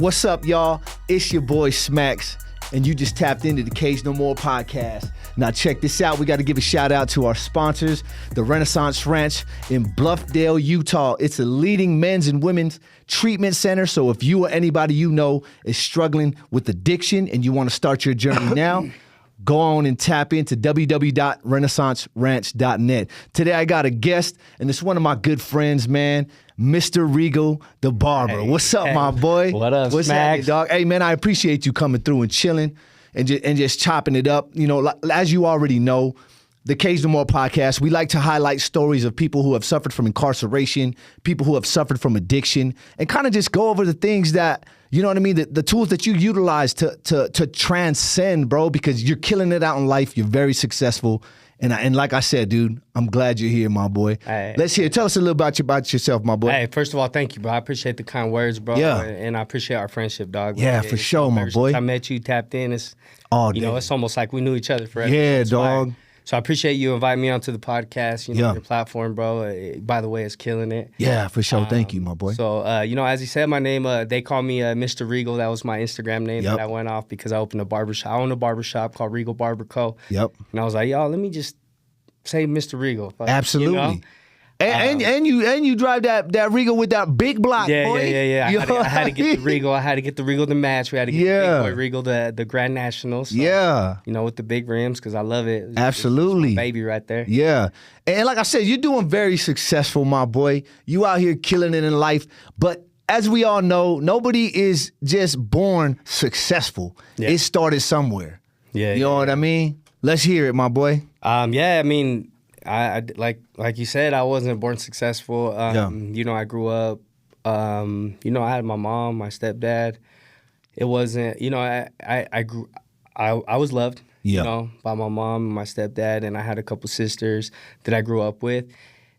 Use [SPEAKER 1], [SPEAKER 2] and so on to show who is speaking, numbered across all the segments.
[SPEAKER 1] What's up, y'all? It's your boy Smacks, and you just tapped into the Cage No More podcast. Now check this out. We got to give a shout out to our sponsors, the Renaissance Ranch in Bluffdale, Utah. It's a leading men's and women's treatment center. So if you or anybody you know is struggling with addiction and you want to start your journey now, go on and tap into www.renaissanceranch.net. Today I got a guest, and it's one of my good friends, man, Mr. Regal the Barber.
[SPEAKER 2] Hey,
[SPEAKER 1] what's up, my boy?
[SPEAKER 2] What up,
[SPEAKER 1] What's happening, dog? Hey, man, I appreciate you coming through and chilling and just chopping it up. You know, as you already know, the Cage No More podcast, we like to highlight stories of people who have suffered from incarceration, people who have suffered from addiction, and kind of just go over the things that, you know what I mean, the tools that you utilize to transcend, bro, because you're killing it out in life. You're very successful. And like I said, dude, I'm glad you're here, my boy.
[SPEAKER 2] Hey,
[SPEAKER 1] Let's hear. Tell us a little about yourself, my boy.
[SPEAKER 2] Hey, first of all, thank you, bro. I appreciate the kind words, bro.
[SPEAKER 1] Yeah.
[SPEAKER 2] And I appreciate our friendship, dog.
[SPEAKER 1] Yeah, for sure, my boy.
[SPEAKER 2] Since I met you, tapped in. It's
[SPEAKER 1] All day.
[SPEAKER 2] You know, it's almost like we knew each other forever.
[SPEAKER 1] Yeah,
[SPEAKER 2] That's why.
[SPEAKER 1] dog.
[SPEAKER 2] So I appreciate you inviting me onto the podcast. You know,
[SPEAKER 1] Yeah.
[SPEAKER 2] your platform, bro. By the way, it's killing it.
[SPEAKER 1] Yeah, for sure. Thank you, my boy.
[SPEAKER 2] So, you know, as he said, my name, they call me Mr. Regal. That was my Instagram name
[SPEAKER 1] Yep.
[SPEAKER 2] that I went off because I opened a barbershop. I own a barbershop called Regal Barber Co.
[SPEAKER 1] Yep.
[SPEAKER 2] And I was like, y'all, let me just say Mr. Regal. Like,
[SPEAKER 1] Absolutely.
[SPEAKER 2] You know?
[SPEAKER 1] And you drive that Regal with that big block,
[SPEAKER 2] Yeah,
[SPEAKER 1] boy.
[SPEAKER 2] yeah. I had to get the Regal. I had to get the Regal to match. We had to get
[SPEAKER 1] Yeah.
[SPEAKER 2] the big boy Regal, the Grand National. So,
[SPEAKER 1] Yeah.
[SPEAKER 2] you know, with the big rims because I love it.
[SPEAKER 1] Absolutely.
[SPEAKER 2] It's my baby right there.
[SPEAKER 1] Yeah. And like I said, you're doing very successful, my boy. You out here killing it in life. But as we all know, nobody is just born successful.
[SPEAKER 2] Yeah.
[SPEAKER 1] It started somewhere.
[SPEAKER 2] Yeah.
[SPEAKER 1] You know what I mean? Let's hear it, my boy.
[SPEAKER 2] Yeah, I mean, I like you said, I wasn't born successful.
[SPEAKER 1] Yeah.
[SPEAKER 2] You know, I grew up. You know, I had my mom, my stepdad. It wasn't. You know, I grew. I was loved.
[SPEAKER 1] Yeah.
[SPEAKER 2] You know, by my mom and my stepdad, and I had a couple sisters that I grew up with.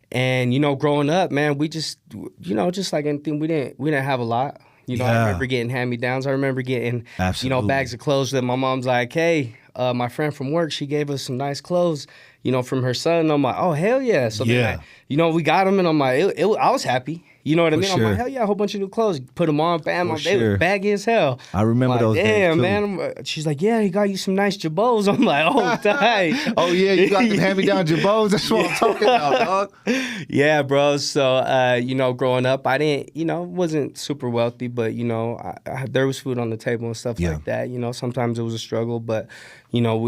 [SPEAKER 2] And you know, growing up, man, we just, you know, just like anything, we didn't have a lot. You know,
[SPEAKER 1] Yeah.
[SPEAKER 2] I remember getting hand-me-downs. I remember getting,
[SPEAKER 1] Absolutely.
[SPEAKER 2] you know, bags of clothes that my mom's like, hey, my friend from work, she gave us some nice clothes, you know, from her son. And I'm like, oh, hell yeah. So
[SPEAKER 1] Yeah.
[SPEAKER 2] then you know, we got them, and I'm like, I was happy. You know what I mean?
[SPEAKER 1] For
[SPEAKER 2] I'm
[SPEAKER 1] sure.
[SPEAKER 2] like, hell yeah, a whole bunch of new clothes. Put them on, bam,
[SPEAKER 1] For
[SPEAKER 2] they
[SPEAKER 1] sure.
[SPEAKER 2] were baggy as hell.
[SPEAKER 1] I remember
[SPEAKER 2] I'm like,
[SPEAKER 1] those days,
[SPEAKER 2] damn,
[SPEAKER 1] too.
[SPEAKER 2] man. She's like, yeah, he got you some nice jabots. I'm like, oh, tight.
[SPEAKER 1] Oh, yeah, you got them hand-me-down jabos. That's what I'm talking about, dog.
[SPEAKER 2] Yeah, bro. So, you know, growing up, I didn't, you know, wasn't super wealthy, but, you know, there was food on the table and stuff
[SPEAKER 1] Yeah.
[SPEAKER 2] like that. You know, sometimes it was a struggle, but, you know,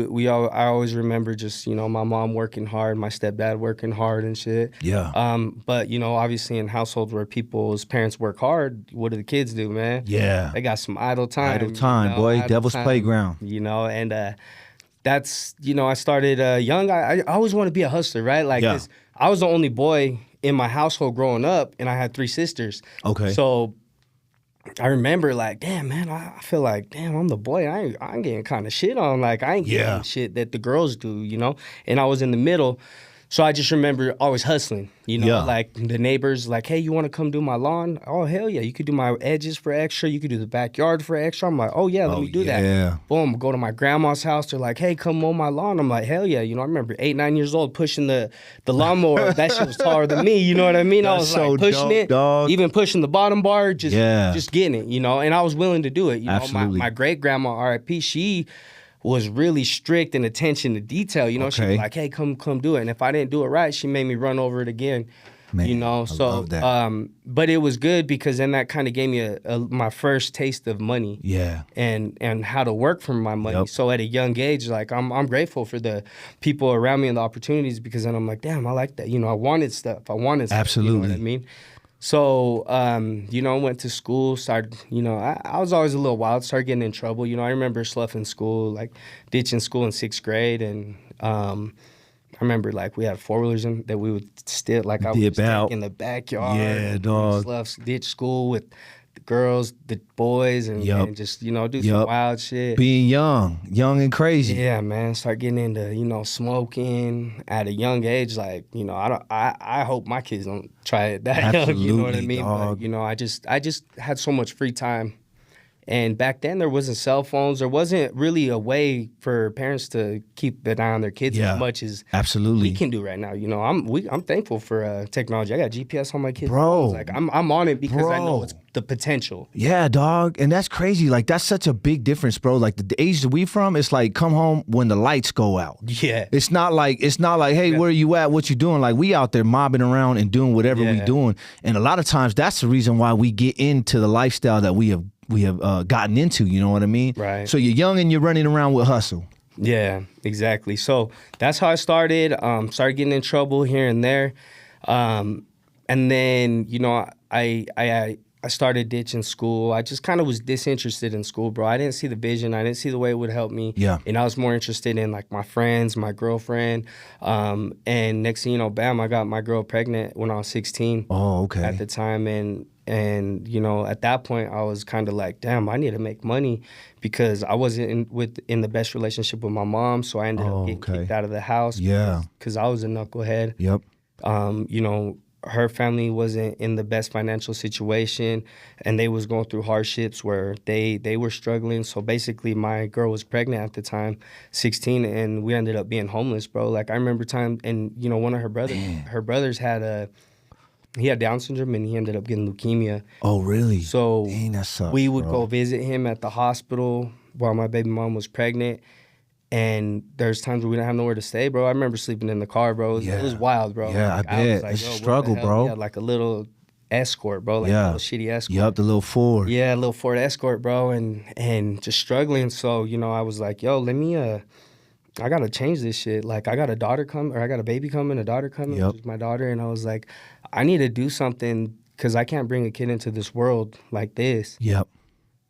[SPEAKER 2] I always remember just, you know, my mom working hard, my stepdad working hard and shit.
[SPEAKER 1] Yeah.
[SPEAKER 2] But, you know, obviously in households where people's parents work hard, what do the kids do, man?
[SPEAKER 1] Yeah.
[SPEAKER 2] They got some idle time.
[SPEAKER 1] Idle time,
[SPEAKER 2] you know,
[SPEAKER 1] boy.
[SPEAKER 2] idle
[SPEAKER 1] Devil's
[SPEAKER 2] time,
[SPEAKER 1] playground.
[SPEAKER 2] You know, and that's, you know, I started young. I always want to be a hustler, right? Like,
[SPEAKER 1] Yeah.
[SPEAKER 2] 'cause I was the only boy in my household growing up, and I had 3 sisters.
[SPEAKER 1] Okay.
[SPEAKER 2] So I remember, like, damn, man, I feel like, damn, I'm the boy. I'm getting kind of shit on. Like, I ain't
[SPEAKER 1] Yeah.
[SPEAKER 2] getting shit that the girls do, you know? And I was in the middle. So I just remember always hustling, you know,
[SPEAKER 1] Yeah.
[SPEAKER 2] like the neighbors, like, hey, you want to come do my lawn? Oh, hell yeah. You could do my edges for extra. You could do the backyard for extra. I'm like, oh, yeah, let me do
[SPEAKER 1] yeah.
[SPEAKER 2] that. Boom, go to my grandma's house. They're like, hey, come mow my lawn. I'm like, hell yeah. You know, I remember 8, 9 years old pushing the lawnmower. That shit was taller than me. You know what I mean? I
[SPEAKER 1] That's
[SPEAKER 2] was
[SPEAKER 1] so
[SPEAKER 2] like pushing
[SPEAKER 1] dope,
[SPEAKER 2] it,
[SPEAKER 1] dog.
[SPEAKER 2] even pushing the bottom bar,
[SPEAKER 1] Yeah.
[SPEAKER 2] just getting it, you know, and I was willing to do it. You know,
[SPEAKER 1] Absolutely.
[SPEAKER 2] my great grandma, RIP, she was really strict in attention to detail. You know, she'd
[SPEAKER 1] Okay.
[SPEAKER 2] be like, hey, come do it. And if I didn't do it right, she made me run over it again.
[SPEAKER 1] Man,
[SPEAKER 2] you know,
[SPEAKER 1] I
[SPEAKER 2] so
[SPEAKER 1] love that.
[SPEAKER 2] but it was good because then that kind of gave me my first taste of money.
[SPEAKER 1] Yeah.
[SPEAKER 2] And how to work for my money.
[SPEAKER 1] Yep.
[SPEAKER 2] So at a young age, like I'm grateful for the people around me and the opportunities because then I'm like, damn, I like that. You know, I wanted stuff. I wanted stuff.
[SPEAKER 1] Absolutely.
[SPEAKER 2] You know what I mean? So, you know, went to school, started, you know, I was always a little wild, started getting in trouble. You know, I remember sloughing school, like ditching school in 6th grade. And I remember, like, we had 4-wheelers that we would still, like, I would
[SPEAKER 1] Dip
[SPEAKER 2] stick
[SPEAKER 1] out.
[SPEAKER 2] in the backyard.
[SPEAKER 1] Yeah,
[SPEAKER 2] and
[SPEAKER 1] dog.
[SPEAKER 2] Slough, ditch school with the girls, the boys, and,
[SPEAKER 1] Yup.
[SPEAKER 2] and just, you know, do
[SPEAKER 1] Yup.
[SPEAKER 2] some wild shit.
[SPEAKER 1] Being young and crazy.
[SPEAKER 2] Yeah, man. Start getting into, you know, smoking at a young age. Like, you know, I hope my kids don't try it that young. You know what I
[SPEAKER 1] Absolutely,
[SPEAKER 2] mean?
[SPEAKER 1] dog.
[SPEAKER 2] But you know, I just had so much free time, And back then there wasn't cell phones. There wasn't really a way for parents to keep an eye on their kids as much as
[SPEAKER 1] absolutely
[SPEAKER 2] we can do right now. You know, I'm thankful for technology. I got GPS on my kids'
[SPEAKER 1] Bro.
[SPEAKER 2] phones. Like I'm on it because I know
[SPEAKER 1] Bro.
[SPEAKER 2] it's the potential.
[SPEAKER 1] Yeah, dog. And that's crazy. Like, that's such a big difference, bro. Like, the age that we from, it's like, come home when the lights go out.
[SPEAKER 2] Yeah.
[SPEAKER 1] It's not like, hey, where you at? What you doing? Like, we out there mobbing around and doing whatever we doing. And a lot of times that's the reason why we get into the lifestyle that we have gotten into, you know what I mean?
[SPEAKER 2] Right.
[SPEAKER 1] So you're young and you're running around with hustle.
[SPEAKER 2] Yeah, exactly. So that's how I started. Started getting in trouble here and there. And then, you know, I started ditching school. I just kind of was disinterested in school, bro. I didn't see the vision. I didn't see the way it would help me.
[SPEAKER 1] Yeah.
[SPEAKER 2] And I was more interested in like my friends, my girlfriend. And next thing you know, bam, I got my girl pregnant when I was 16.
[SPEAKER 1] Oh, okay.
[SPEAKER 2] At the time. And you know, at that point, I was kind of like, damn, I need to make money because I wasn't in the best relationship with my mom. So I ended up getting kicked out of the house.
[SPEAKER 1] Yeah.
[SPEAKER 2] Because I was a knucklehead.
[SPEAKER 1] Yep.
[SPEAKER 2] You know, her family wasn't in the best financial situation, and they was going through hardships where they were struggling. So basically, my girl was pregnant at the time, 16, and we ended up being homeless, bro. Like, I remember time, and you know, one of her brothers had he had Down syndrome, and he ended up getting leukemia.
[SPEAKER 1] Oh, really?
[SPEAKER 2] So
[SPEAKER 1] dang, that sucks,
[SPEAKER 2] we would
[SPEAKER 1] bro.
[SPEAKER 2] go visit him at the hospital while my baby mom was pregnant. And there's times where we didn't have nowhere to stay, bro. I remember sleeping in the car, bro. It was wild, bro.
[SPEAKER 1] Yeah,
[SPEAKER 2] like,
[SPEAKER 1] I bet.
[SPEAKER 2] was like,
[SPEAKER 1] It's a
[SPEAKER 2] yo,
[SPEAKER 1] struggle,
[SPEAKER 2] what the hell?
[SPEAKER 1] bro.
[SPEAKER 2] We had like a little Escort, bro. Like a little shitty Escort.
[SPEAKER 1] Yep, the little Ford.
[SPEAKER 2] Yeah, a little Ford Escort, bro. And just struggling. So, you know, I was like, yo, let me, I gotta change this shit. Like, I got a daughter coming, or I got a baby coming, a daughter coming, which is my daughter. And I was like, I need to do something because I can't bring a kid into this world like this.
[SPEAKER 1] Yep.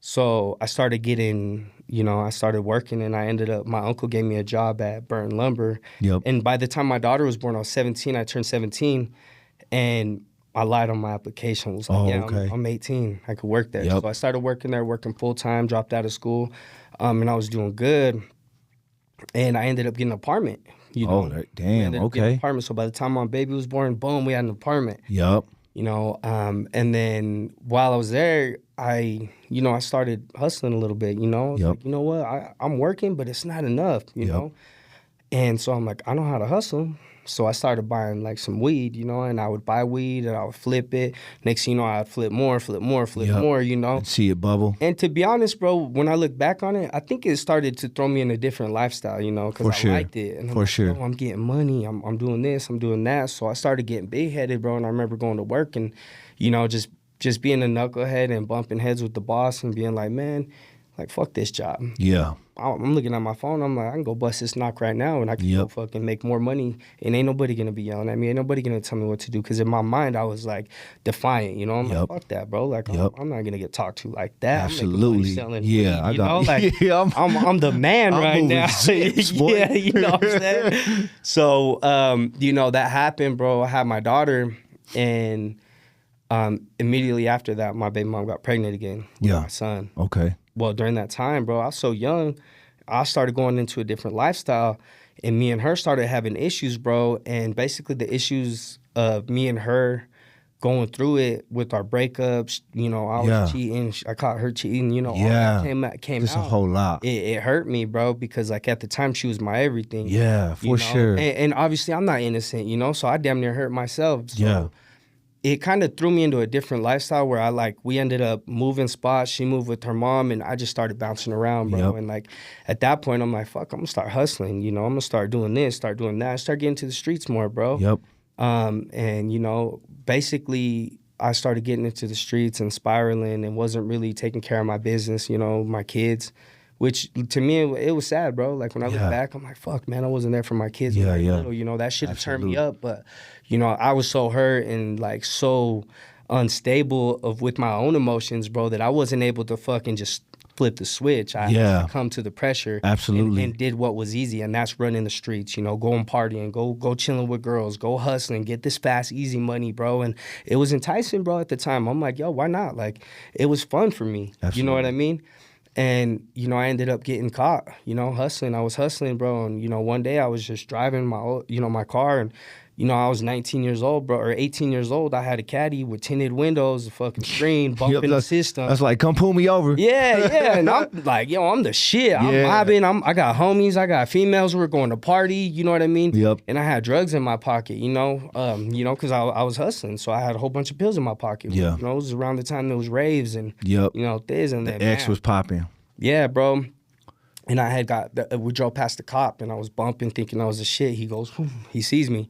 [SPEAKER 2] So I started getting, you know, I started working, and I ended up, my uncle gave me a job at Burton Lumber.
[SPEAKER 1] Yep.
[SPEAKER 2] And by the time my daughter was born, I was 17. I turned 17, and I lied on my application. I was like, I'm 18. I could work there.
[SPEAKER 1] Yep.
[SPEAKER 2] So I started working there, working full-time, dropped out of school, and I was doing good. And I ended up getting an apartment. You know?
[SPEAKER 1] Oh, damn,
[SPEAKER 2] Getting an apartment. So by the time my baby was born, boom, we had an apartment.
[SPEAKER 1] Yep.
[SPEAKER 2] You know, and then while I was there, I started hustling a little bit, you know.
[SPEAKER 1] Yep.
[SPEAKER 2] Like, you know what, I'm working, but it's not enough, you know. And so I'm like, I know how to hustle. So I started buying like some weed, you know, and I would buy weed and I would flip it. Next thing you know, I'd flip more, you know.
[SPEAKER 1] And see it bubble.
[SPEAKER 2] And to be honest, bro, when I look back on it, I think it started to throw me in a different lifestyle, you know, because I liked it. And I'm like, oh, I'm getting money. I'm doing this. I'm doing that. So I started getting big-headed, bro. And I remember going to work and, you know, just being a knucklehead and bumping heads with the boss and being like, man, like, fuck this job.
[SPEAKER 1] Yeah.
[SPEAKER 2] I'm looking at my phone. I'm like, I can go bust this knock right now and I can go fucking make more money. And ain't nobody going to be yelling at me. Ain't nobody going to tell me what to do. Because in my mind, I was like defiant, you know? I'm like, fuck that, bro. Like, I'm not going to get talked to like that.
[SPEAKER 1] Absolutely.
[SPEAKER 2] I'm selling
[SPEAKER 1] yeah.
[SPEAKER 2] weed, you know? Like, I'm the man right now. Yeah, you know what I'm saying? So, you know, that happened, bro. I had my daughter, and immediately after that, my baby mom got pregnant again with my son.
[SPEAKER 1] Okay.
[SPEAKER 2] Well, during that time, bro, I was so young, I started going into a different lifestyle, and me and her started having issues, bro. And basically the issues of me and her going through it with our breakups, you know, I was cheating, I caught her cheating, you know, all that came
[SPEAKER 1] just
[SPEAKER 2] out.
[SPEAKER 1] A whole lot.
[SPEAKER 2] It hurt me, bro, because like at the time she was my everything.
[SPEAKER 1] Yeah, for sure.
[SPEAKER 2] And obviously I'm not innocent, you know, so I damn near hurt myself. So it kind of threw me into a different lifestyle where we ended up moving spots. She moved with her mom, and I just started bouncing around, bro. And like at that point, I'm like, fuck, I'm gonna start hustling. You know, I'm gonna start doing this, start doing that, start getting to the streets more, bro. And you know, basically, I started getting into the streets and spiraling, and wasn't really taking care of my business. You know, my kids. Which to me, it was sad, bro. Like when I look back, I'm like, fuck, man, I wasn't there for my kids when they were little. You know, that should have turned me up. But, you know, I was so hurt and like so unstable with my own emotions, bro, that I wasn't able to fucking just flip the switch. I had to come to the pressure.
[SPEAKER 1] Absolutely.
[SPEAKER 2] And did what was easy, and that's running the streets, you know, going partying, go chilling with girls, go hustling, get this fast, easy money, bro. And it was enticing, bro, at the time. I'm like, yo, why not? Like, it was fun for me. Absolutely. You know what I mean? And, you know, I ended up getting caught, you know, hustling. I was hustling, bro. And, you know, one day I was just driving my car, and you know, I was 19 years old, bro, or 18 years old. I had a caddy with tinted windows, a fucking screen, bumping the system.
[SPEAKER 1] That's like, come pull me over.
[SPEAKER 2] Yeah. And I'm like, yo, I'm the shit. I'm mobbing. I got homies. I got females who were going to party. You know what I mean?
[SPEAKER 1] Yep.
[SPEAKER 2] And I had drugs in my pocket, you know, because I was hustling. So I had a whole bunch of pills in my pocket.
[SPEAKER 1] Yeah.
[SPEAKER 2] You know, it was around the time there was raves and,
[SPEAKER 1] Yep.
[SPEAKER 2] you know, this and that.
[SPEAKER 1] The X was popping.
[SPEAKER 2] Yeah, bro. And I had we drove past the cop and I was bumping, thinking I was the shit. He goes, he sees me.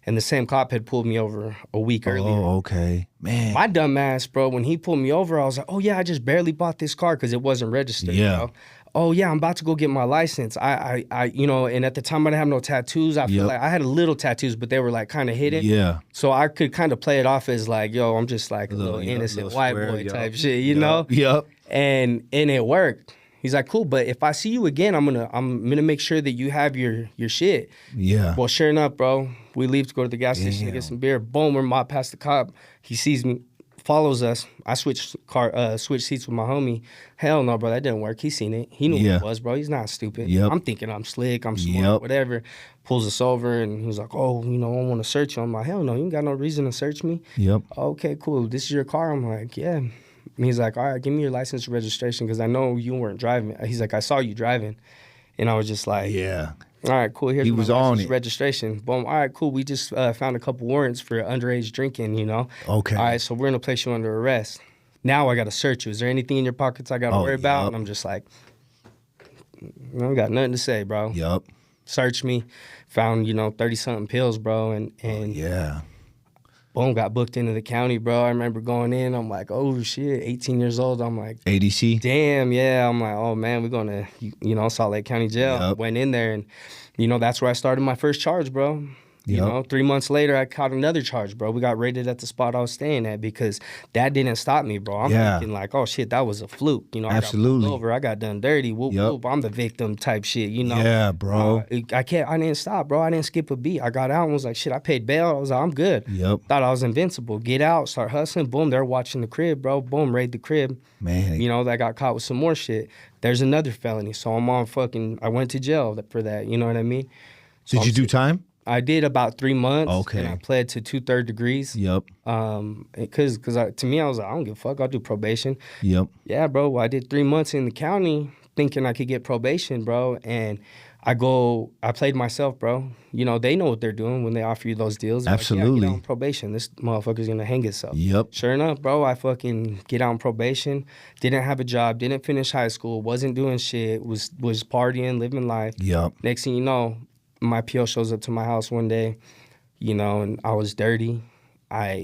[SPEAKER 2] And the same cop had pulled me over a week earlier.
[SPEAKER 1] Oh, okay. Man.
[SPEAKER 2] My dumb ass, bro, when he pulled me over, I was like, oh, yeah, I just barely bought this car because it wasn't registered.
[SPEAKER 1] Yeah.
[SPEAKER 2] Bro. Oh, yeah, I'm about to go get my license. I you know, and at the time I didn't have no tattoos. I feel like I had a little tattoos, but they were like kind of hidden.
[SPEAKER 1] Yeah.
[SPEAKER 2] So I could kind of play it off as like, yo, I'm just like a little innocent
[SPEAKER 1] little
[SPEAKER 2] white
[SPEAKER 1] square,
[SPEAKER 2] boy type shit, you know?
[SPEAKER 1] Yep.
[SPEAKER 2] And it worked. He's like, cool, but if I see you again, I'm gonna make sure that you have your shit.
[SPEAKER 1] Yeah.
[SPEAKER 2] Well, sure enough, bro, we leave to go to the gas station to get some beer. Boom, we're mobbed past the cop. He sees me, follows us. I switch seats with my homie. Hell no, bro, that didn't work. He seen it. He knew who it was, bro. He's not stupid.
[SPEAKER 1] Yep.
[SPEAKER 2] I'm thinking I'm slick, I'm smart, whatever. Pulls us over and he's like, oh, you know, I want to search you. I'm like, hell no, you ain't got no reason to search me.
[SPEAKER 1] Yep.
[SPEAKER 2] Okay, cool. This is your car? I'm like, yeah. And he's like, all right, give me your license and registration because I know you weren't driving. He's like, I saw you driving. And I was just like,
[SPEAKER 1] yeah.
[SPEAKER 2] All right, cool. Here's
[SPEAKER 1] he
[SPEAKER 2] my
[SPEAKER 1] was
[SPEAKER 2] license
[SPEAKER 1] on
[SPEAKER 2] and
[SPEAKER 1] it.
[SPEAKER 2] registration. Boom. All right, cool. We just found a couple warrants for underage drinking, you know.
[SPEAKER 1] Okay.
[SPEAKER 2] All right, so we're going to place you under arrest. Now I got to search you. Is there anything in your pockets I got to worry about? And I'm just like, I don't got nothing to say, bro.
[SPEAKER 1] Yep.
[SPEAKER 2] Searched me. Found, you know, 30-something pills, bro. And
[SPEAKER 1] yeah.
[SPEAKER 2] Boom, got booked into the county, bro. I remember going in. I'm like, oh, shit, 18 years old. I'm like,
[SPEAKER 1] ADC?
[SPEAKER 2] damn, yeah. I'm like, oh, man, we're going to, you know, Salt Lake County Jail.
[SPEAKER 1] Yep.
[SPEAKER 2] Went in there, and, you know, that's where I started my first charge, bro. You know, 3 months later, I caught another charge, bro. We got raided at the spot I was staying at because that didn't stop me, bro. I'm thinking like, oh, shit, that was a fluke. You know,
[SPEAKER 1] absolutely.
[SPEAKER 2] I got pulled over. I got done dirty. Whoop, whoop. I'm the victim type shit, you know.
[SPEAKER 1] Yeah, bro.
[SPEAKER 2] I didn't stop, bro. I didn't skip a beat. I got out and was like, shit, I paid bail. I was like, I'm good.
[SPEAKER 1] Yep.
[SPEAKER 2] Thought I was invincible. Get out, start hustling. Boom, they're watching the crib, bro. Boom, raid the crib.
[SPEAKER 1] Man.
[SPEAKER 2] You know, I got caught with some more shit. There's another felony. So I'm on I went to jail for that. You know what I mean? So
[SPEAKER 1] Did you do time?
[SPEAKER 2] I did about 3 months.
[SPEAKER 1] Okay.
[SPEAKER 2] And I pled to 2/3 degrees.
[SPEAKER 1] Yep.
[SPEAKER 2] Because to me, I was like, I don't give a fuck. I'll do probation.
[SPEAKER 1] Yep.
[SPEAKER 2] Yeah, bro. Well, I did 3 months in the county thinking I could get probation, bro. And I played myself, bro. You know, they know what they're doing when they offer you those deals. They're
[SPEAKER 1] absolutely.
[SPEAKER 2] like, yeah, get out on probation. This motherfucker's going to hang himself.
[SPEAKER 1] Yep.
[SPEAKER 2] Sure enough, bro, I fucking get out on probation. Didn't have a job. Didn't finish high school. Wasn't doing shit. Was partying, living life.
[SPEAKER 1] Yep.
[SPEAKER 2] Next thing you know, my PO shows up to my house one day, you know, and I was dirty.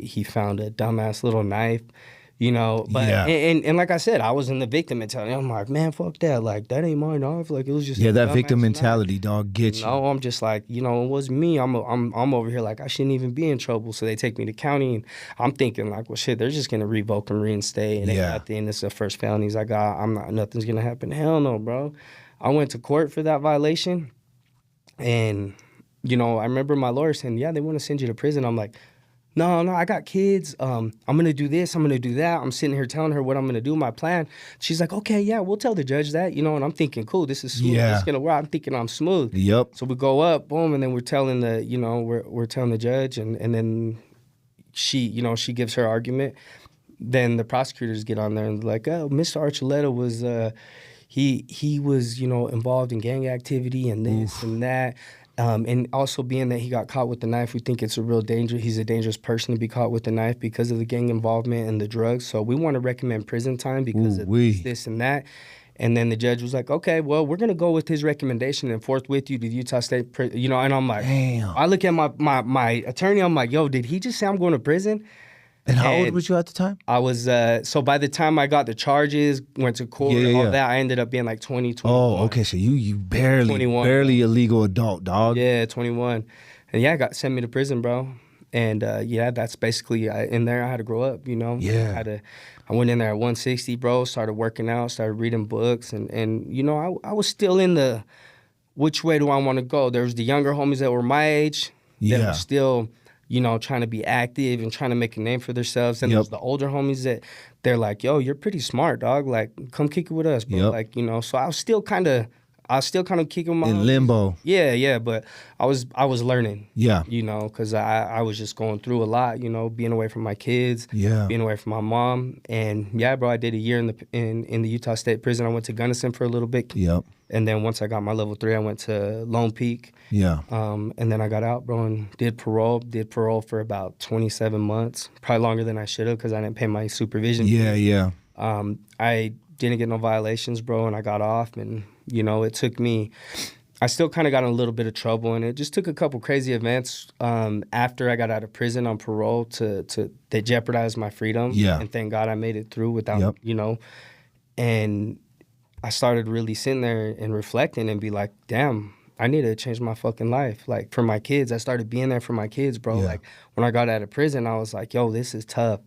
[SPEAKER 2] He found a dumbass little knife, you know. But and like I said, I was in the victim mentality. I'm like, man, fuck that. Like, that ain't my knife. Like, it was just
[SPEAKER 1] that victim mentality, dog, gets you.
[SPEAKER 2] No, I'm just like, you know, it was me. I'm over here like I shouldn't even be in trouble. So they take me to county, and I'm thinking like, well, shit, they're just gonna revoke and reinstate. And at the end, it's the first felonies I got. Nothing's gonna happen. Hell no, bro. I went to court for that violation. And, you know, I remember my lawyer saying, yeah, they want to send you to prison. I'm like, no, I got kids. I'm going to do this. I'm going to do that. I'm sitting here telling her what I'm going to do, my plan. She's like, okay, yeah, we'll tell the judge that, you know, and I'm thinking, cool, this is smooth.
[SPEAKER 1] Yeah.
[SPEAKER 2] This is going to work. I'm thinking I'm smooth.
[SPEAKER 1] Yep.
[SPEAKER 2] So we go up, boom, and then we're telling we're telling the judge, and then she, you know, she gives her argument. Then the prosecutors get on there and they're like, oh, Mr. Archuleta was... He was, you know, involved in gang activity and this and that. And also being that he got caught with the knife, we think it's a real danger. He's a dangerous person to be caught with the knife because of the gang involvement and the drugs. So we want to recommend prison time because of this and that. And then the judge was like, okay, well, we're going to go with his recommendation and forthwith you to Utah State prison. You know, and I'm like, damn. I look at my attorney, I'm like, yo, did he just say I'm going to prison?
[SPEAKER 1] And how old was you at the time?
[SPEAKER 2] I was, so by the time I got the charges, went to court, all that, I ended up being like 20, 21.
[SPEAKER 1] Oh, okay, so you barely a legal adult, dog.
[SPEAKER 2] Yeah, 21. And yeah, sent me to prison, bro. And that's basically, in there I had to grow up, you know?
[SPEAKER 1] Yeah.
[SPEAKER 2] I went in there at 160, bro, started working out, started reading books. And you know, I was still in the, which way do I want to go? There was the younger homies that were my age that were still... you know, trying to be active and trying to make a name for themselves. And there's the older homies that they're like, yo, you're pretty smart, dog. Like, come kick it with us, bro. Like, you know, so I was still kind of, I was still kind of kicking my
[SPEAKER 1] In limbo.
[SPEAKER 2] Yeah, but I was learning.
[SPEAKER 1] Yeah.
[SPEAKER 2] You know, because I was just going through a lot. You know, being away from my kids.
[SPEAKER 1] Yeah.
[SPEAKER 2] Being away from my mom, and yeah, bro, I did a year in the Utah State Prison. I went to Gunnison for a little bit.
[SPEAKER 1] Yep.
[SPEAKER 2] And then once I got my level 3, I went to Lone Peak.
[SPEAKER 1] Yeah.
[SPEAKER 2] And then I got out, bro, and did parole. Did parole for about 27 months, probably longer than I should have because I didn't pay my supervision.
[SPEAKER 1] Yeah.
[SPEAKER 2] I didn't get no violations, bro, and I got off. And, you know, it took me, I still kind of got in a little bit of trouble, and it just took a couple crazy events after I got out of prison on parole that jeopardized my freedom.
[SPEAKER 1] Yeah.
[SPEAKER 2] And thank God I made it through without, you know, and I started really sitting there and reflecting and be like, damn, I need to change my fucking life. Like, for my kids, I started being there for my kids, bro.
[SPEAKER 1] Yeah.
[SPEAKER 2] Like, when I got out of prison, I was like, yo, this is tough.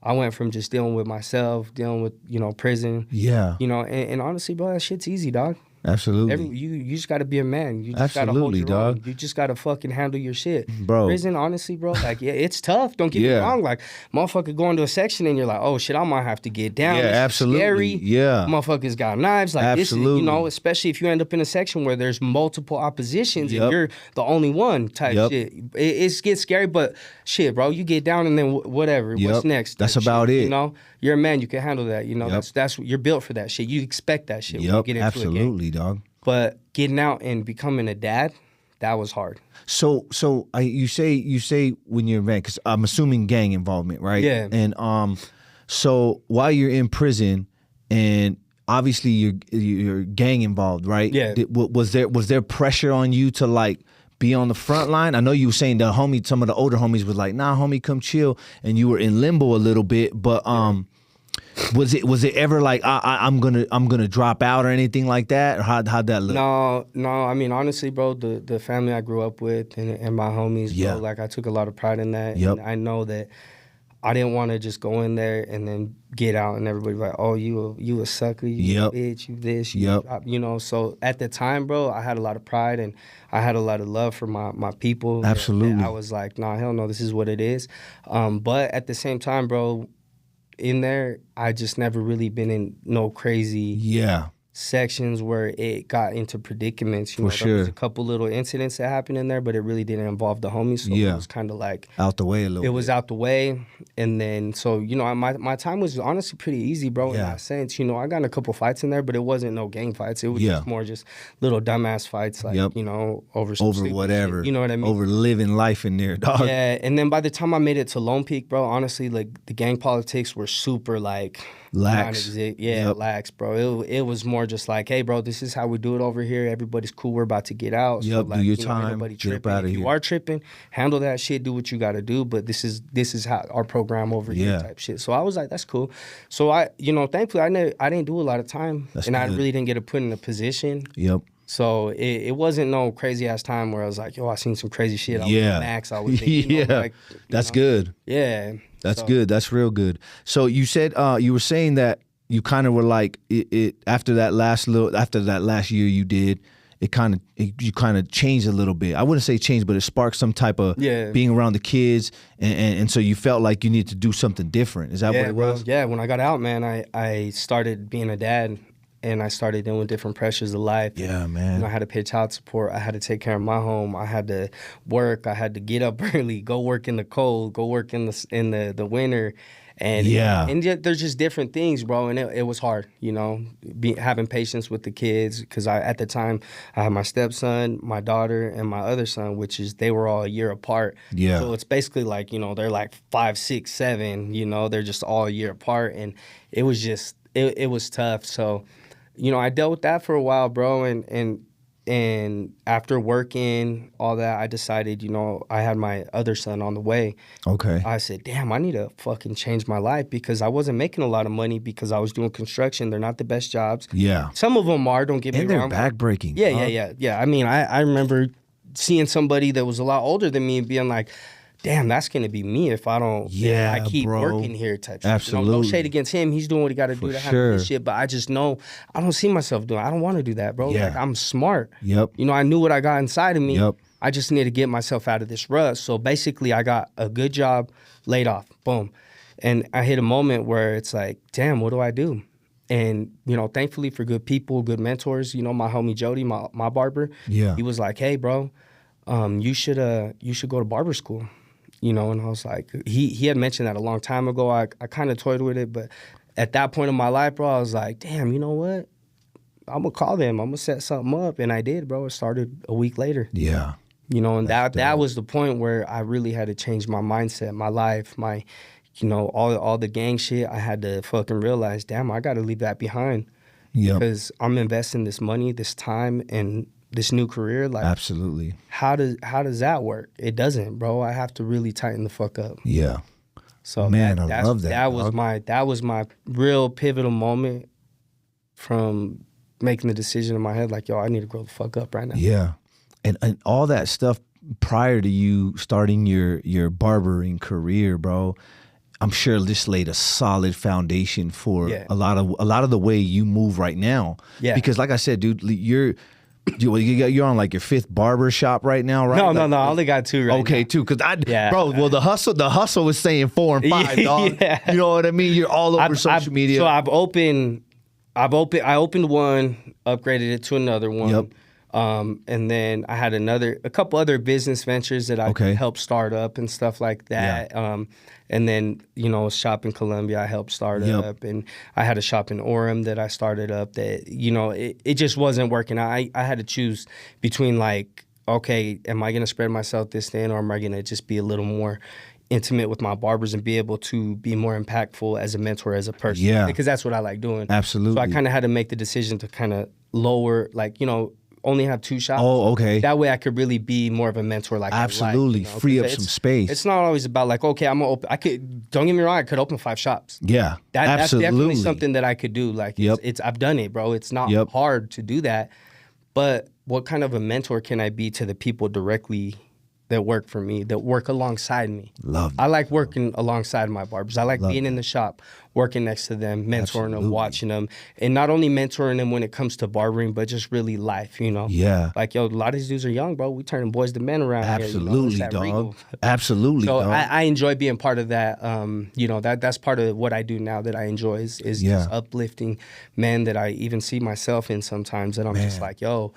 [SPEAKER 2] I went from just dealing with myself, dealing with, you know, prison.
[SPEAKER 1] Yeah.
[SPEAKER 2] You know, and honestly, bro, that shit's easy, dog.
[SPEAKER 1] Absolutely.
[SPEAKER 2] You just got to be a man. You just
[SPEAKER 1] Absolutely,
[SPEAKER 2] got to hold your
[SPEAKER 1] dog.
[SPEAKER 2] own. You just got to fucking handle your shit.
[SPEAKER 1] Bro.
[SPEAKER 2] Prison, honestly, bro, like, yeah, it's tough. Don't get me wrong. Like, motherfucker go into a section and you're like, oh, shit, I might have to get down.
[SPEAKER 1] Yeah,
[SPEAKER 2] This is
[SPEAKER 1] absolutely.
[SPEAKER 2] scary.
[SPEAKER 1] Yeah.
[SPEAKER 2] Motherfuckers got knives. Like,
[SPEAKER 1] Absolutely.
[SPEAKER 2] this is, you know, especially if you end up in a section where there's multiple oppositions and you're the only one type shit. It gets scary, but shit, bro, you get down and then whatever. What's next?
[SPEAKER 1] That's
[SPEAKER 2] type
[SPEAKER 1] about
[SPEAKER 2] shit,
[SPEAKER 1] it.
[SPEAKER 2] You know? You're a man. You can handle that. You know, that's you're built for that shit. You expect that shit when you get into a game.
[SPEAKER 1] Absolutely, dog.
[SPEAKER 2] But getting out and becoming a dad, that was hard.
[SPEAKER 1] So you say when you're a man, because I'm assuming gang involvement, right?
[SPEAKER 2] Yeah.
[SPEAKER 1] And so while you're in prison, and obviously you're gang involved, right?
[SPEAKER 2] Yeah.
[SPEAKER 1] Was there pressure on you to like be on the front line? I know you were saying some of the older homies was like, nah, homie, come chill, and you were in limbo a little bit, but Was it ever like I'm gonna drop out or anything like that? Or how'd that look?
[SPEAKER 2] No. I mean, honestly, bro, the family I grew up with and my homies, bro, like I took a lot of pride in that.
[SPEAKER 1] Yep.
[SPEAKER 2] And I know that I didn't want to just go in there and then get out and everybody like, oh, you a sucker, you a bitch, you this, you know. So at the time, bro, I had a lot of pride and I had a lot of love for my people.
[SPEAKER 1] Absolutely.
[SPEAKER 2] And I was like, nah, hell no, this is what it is. But at the same time, bro, in there, I just never really been in no crazy sections where it got into predicaments. You know, there was a couple little incidents that happened in there, but it really didn't involve the homies. So it was kind of like
[SPEAKER 1] out the way a little bit.
[SPEAKER 2] It was out the way. And then, so, you know, my time was honestly pretty easy, bro, in that sense. You know, I got in a couple fights in there, but it wasn't no gang fights. It was just more just little dumbass fights, like, you know, over
[SPEAKER 1] whatever.
[SPEAKER 2] Shit, you know what I mean?
[SPEAKER 1] Over living life in there, dog.
[SPEAKER 2] Yeah, and then by the time I made it to Lone Peak, bro, honestly, like, the gang politics were super, like,
[SPEAKER 1] lax.
[SPEAKER 2] Lax, bro. It was more just like, hey, bro, this is how we do it over here. Everybody's cool. We're about to get out.
[SPEAKER 1] Yep,
[SPEAKER 2] So, like,
[SPEAKER 1] do your
[SPEAKER 2] you know,
[SPEAKER 1] time.
[SPEAKER 2] nobody
[SPEAKER 1] Get
[SPEAKER 2] tripping.
[SPEAKER 1] up out of
[SPEAKER 2] if
[SPEAKER 1] here.
[SPEAKER 2] you are tripping, handle that shit. Do what you got to do. But this is how our program over here type shit. So I was like, that's cool. So I, you know, thankfully I didn't do a lot of time, and I really didn't get put in a position.
[SPEAKER 1] Yep.
[SPEAKER 2] So it wasn't no crazy ass time where I was like, yo, I seen some crazy shit. I was max. I was thinking, you know, like,
[SPEAKER 1] that's good.
[SPEAKER 2] Yeah.
[SPEAKER 1] That's good. That's real good. So you said you were saying that you kind of were like it after that last year you did, you kind of changed a little bit. I wouldn't say changed, but it sparked some type of being around the kids, and so you felt like you needed to do something different. Is that what it was?
[SPEAKER 2] Yeah, when I got out, man, I started being a dad, and I started dealing with different pressures of life.
[SPEAKER 1] Yeah, man.
[SPEAKER 2] And I had to pay child support. I had to take care of my home. I had to work. I had to get up early, go work in the cold, go work in the winter. And there's just different things, bro, and it was hard, you know, having patience with the kids, because at the time I had my stepson, my daughter, and my other son, they were all a year apart.
[SPEAKER 1] Yeah.
[SPEAKER 2] So it's basically like, you know, they're like 5, 6, 7, you know, they're just all a year apart, and it was just it was tough. So, you know, I dealt with that for a while, bro, and after working all that, I decided, you know, I had my other son on the way.
[SPEAKER 1] Okay.
[SPEAKER 2] I said, damn, I need to fucking change my life, because I wasn't making a lot of money because I was doing construction. They're not the best jobs.
[SPEAKER 1] Yeah.
[SPEAKER 2] Some of them are, don't get me wrong.
[SPEAKER 1] And they're backbreaking.
[SPEAKER 2] Yeah. I mean, I remember seeing somebody that was a lot older than me and being like, damn, that's going to be me if I don't, I keep working here type shit.
[SPEAKER 1] Absolutely.
[SPEAKER 2] You know, no shade against him. He's doing what he got to do to handle this shit, but I just know I don't see myself doing it. I don't want to do that, bro. Like, I'm smart.
[SPEAKER 1] Yep.
[SPEAKER 2] You know, I knew what I got inside of me.
[SPEAKER 1] Yep.
[SPEAKER 2] I just need to get myself out of this rut. So basically, I got a good job, laid off, boom. And I hit a moment where it's like, damn, what do I do? And, you know, thankfully for good people, good mentors, you know, my homie Jody, my barber, he was like, hey, bro, you should go to barber school, you know? And I was like, he had mentioned that a long time ago. I kind of toyed with it, but at that point in my life, bro, I was like, damn, you know what? I'm going to call them. I'm going to set something up. And I did, bro. It started a week later.
[SPEAKER 1] Yeah.
[SPEAKER 2] You know, and that was the point where I really had to change my mindset, my life, my, you know, all the gang shit. I had to fucking realize, damn, I got to leave that behind.
[SPEAKER 1] Yeah.
[SPEAKER 2] Because I'm investing this money, this time, and this new career. Like,
[SPEAKER 1] absolutely.
[SPEAKER 2] How does that work? It doesn't, bro. I have to really tighten the fuck up.
[SPEAKER 1] Yeah.
[SPEAKER 2] So
[SPEAKER 1] man, I love that.
[SPEAKER 2] That was my real pivotal moment from making the decision in my head, like, yo, I need to grow the fuck up right now.
[SPEAKER 1] Yeah. And all that stuff prior to you starting your barbering career, bro, I'm sure this laid a solid foundation for a lot of the way you move right now. Yeah. Because like I said, dude, you're on like your 5th barber shop right now, right?
[SPEAKER 2] No, I only got 2 right now.
[SPEAKER 1] Okay, 2, because bro, well the hustle was saying 4 and 5, dog. Yeah. You know what I mean? You're all over social media.
[SPEAKER 2] So I opened one, upgraded it to another one.
[SPEAKER 1] Yep.
[SPEAKER 2] And then I had a couple other business ventures that I helped start up and stuff like that. Yeah. And then, you know, a shop in Colombia I helped start up, and I had a shop in Orem that I started up that, you know, it just wasn't working. I had to choose between like, okay, am I going to spread myself this thin, or am I going to just be a little more intimate with my barbers and be able to be more impactful as a mentor, as a person? Yeah. Because that's what I like doing.
[SPEAKER 1] Absolutely.
[SPEAKER 2] So I kind of had to make the decision to kind of lower, like, you know, only have 2 shops.
[SPEAKER 1] Oh, okay.
[SPEAKER 2] That way I could really be more of a mentor. Like,
[SPEAKER 1] absolutely,
[SPEAKER 2] I like, you know?
[SPEAKER 1] Free up some space.
[SPEAKER 2] It's not always about like, okay, I'm gonna open. I could. Don't get me wrong. I could open 5 shops.
[SPEAKER 1] Yeah,
[SPEAKER 2] that's definitely something that I could do. Like, it's I've done it, bro. It's not hard to do that. But what kind of a mentor can I be to the people directly that work for me, that work alongside me?
[SPEAKER 1] Love that.
[SPEAKER 2] I like working alongside my barbers. I like being in the shop, working next to them, mentoring them, watching them. And not only mentoring them when it comes to barbering, but just really life, you know? Yeah. Like, yo, a lot of these dudes are young, bro. We turning boys to men around here.
[SPEAKER 1] Absolutely,
[SPEAKER 2] you know?
[SPEAKER 1] dog.
[SPEAKER 2] Regal.
[SPEAKER 1] Absolutely,
[SPEAKER 2] so
[SPEAKER 1] dog.
[SPEAKER 2] I enjoy being part of that. You know, that's part of what I do now that I enjoy is just uplifting men that I even see myself in sometimes. And I'm just like, yo,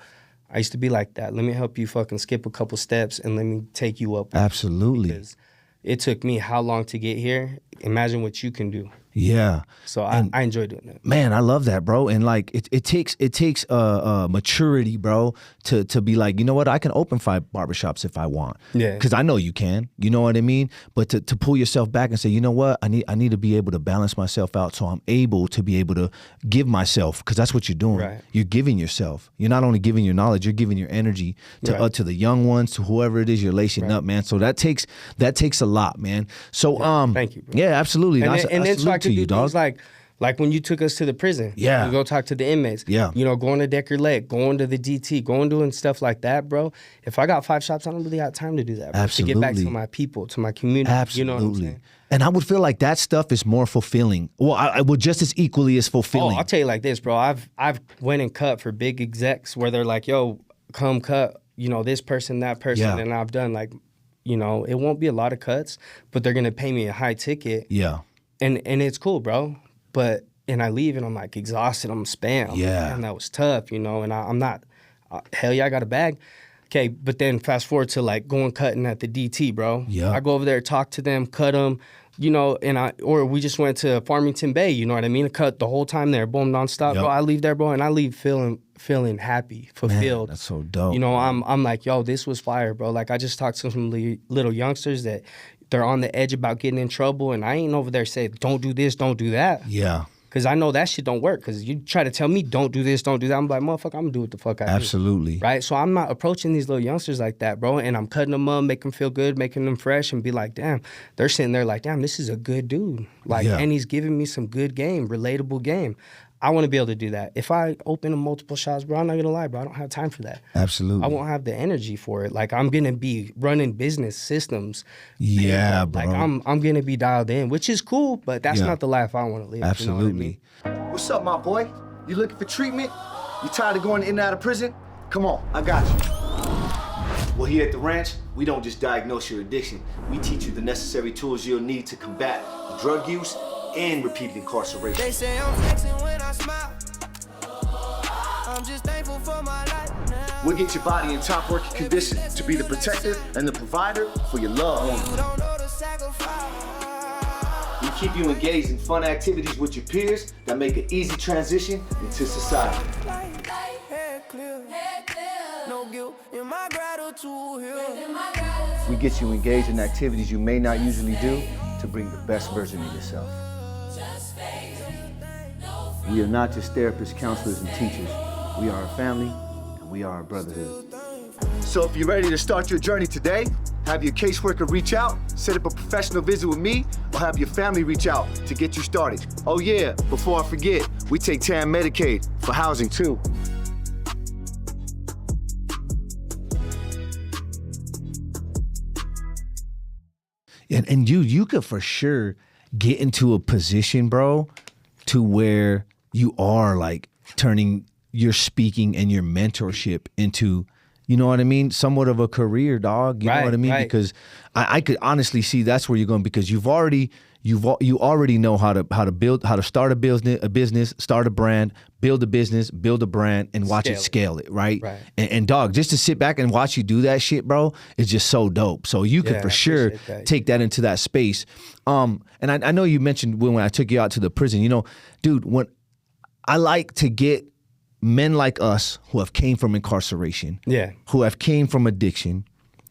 [SPEAKER 2] I used to be like that. Let me help you fucking skip a couple steps and let me take you up.
[SPEAKER 1] Absolutely.
[SPEAKER 2] Because it took me how long to get here? Imagine what you can do.
[SPEAKER 1] Yeah.
[SPEAKER 2] So I enjoy doing that.
[SPEAKER 1] Man, I love that, bro. And like it takes maturity, bro, to be like, you know what, I can open 5 barbershops if I want. Yeah. Because I know you can. You know what I mean? But to pull yourself back and say, you know what, I need to be able to balance myself out so I'm able to be able to give myself, because that's what you're doing. Right. You're giving yourself. You're not only giving your knowledge, you're giving your energy to the young ones, to whoever it is you're lacing up, man. So that takes a lot, man. So
[SPEAKER 2] thank you, bro.
[SPEAKER 1] Yeah, absolutely.
[SPEAKER 2] And then so I could do things like when you took us to the prison. Yeah. You go talk to the inmates. Yeah. You know, going to Decker Lake, going to the DT, doing stuff like that, bro. If I got 5 shops, I don't really have time to do that, bro. Absolutely. To get back to my people, to my community. Absolutely. You know what I'm saying?
[SPEAKER 1] And I would feel like that stuff is more fulfilling. Well, I would just as equally as fulfilling.
[SPEAKER 2] Oh, I'll tell you like this, bro. I've went and cut for big execs where they're like, yo, come cut, you know, this person, that person. Yeah. And I've done like, you know, it won't be a lot of cuts, but they're going to pay me a high ticket. Yeah. And it's cool, bro. And I leave and I'm like exhausted. I'm spam. Yeah. And that was tough, you know, and I'm not, hell yeah, I got a bag. Okay, but then fast forward to like going cutting at the DT, bro. Yeah. I go over there, talk to them, cut them, you know, or we just went to Farmington Bay, you know what I mean? Cut the whole time there, boom, nonstop, bro. I leave there, bro, and I leave feeling happy, fulfilled. Man,
[SPEAKER 1] that's so dope.
[SPEAKER 2] You know, I'm like, yo, this was fire, bro. Like I just talked to some little youngsters that they're on the edge about getting in trouble, and I ain't over there saying, don't do this, don't do that. Yeah. Because I know that shit don't work. Because you try to tell me, don't do this, don't do that. I'm like, motherfucker, I'm going to do what the fuck I do. Absolutely. Right? So I'm not approaching these little youngsters like that, bro. And I'm cutting them up, making them feel good, making them fresh, and be like, damn. They're sitting there like, damn, this is a good dude. Like, and he's giving me some good game, relatable game. I want to be able to do that. If I open multiple shops, bro, I'm not going to lie, bro. I don't have time for that. Absolutely. I won't have the energy for it. Like, I'm going to be running business systems. Yeah, bro. Like, I'm going to be dialed in, which is cool, but that's not the life I want to live.
[SPEAKER 1] Absolutely.
[SPEAKER 3] You know what I mean? What's up, my boy? You looking for treatment? You tired of going in and out of prison? Come on, I got you. Well, here at the ranch, we don't just diagnose your addiction. We teach you the necessary tools you'll need to combat drug use and repeated incarceration. They say I'm flexing when I smile. We'll get your body in top working condition to be the protector and the provider for your loved one. We keep you engaged in fun activities with your peers that make an easy transition into society. We get you engaged in activities you may not usually do to bring the best version of yourself. We are not just therapists, counselors, and teachers. We are a family, and we are a brotherhood. So if you're ready to start your journey today, have your caseworker reach out, set up a professional visit with me, or have your family reach out to get you started. Oh yeah, before I forget, we take TAM Medicaid for housing too.
[SPEAKER 1] And you could for sure get into a position, bro, to where you are like turning your speaking and your mentorship into, you know what I mean, somewhat of a career, dog. You know what I mean? Right. Because I could honestly see that's where you're going, because you already know how to start a business, start a brand, build a business, build a brand, and watch it scale it, right? And dog, just to sit back and watch you do that shit, bro, is just so dope. So you can for sure take that into that space. And I know you mentioned when I took you out to the prison, you know, dude, when I like to get men like us who have came from incarceration, who have came from addiction,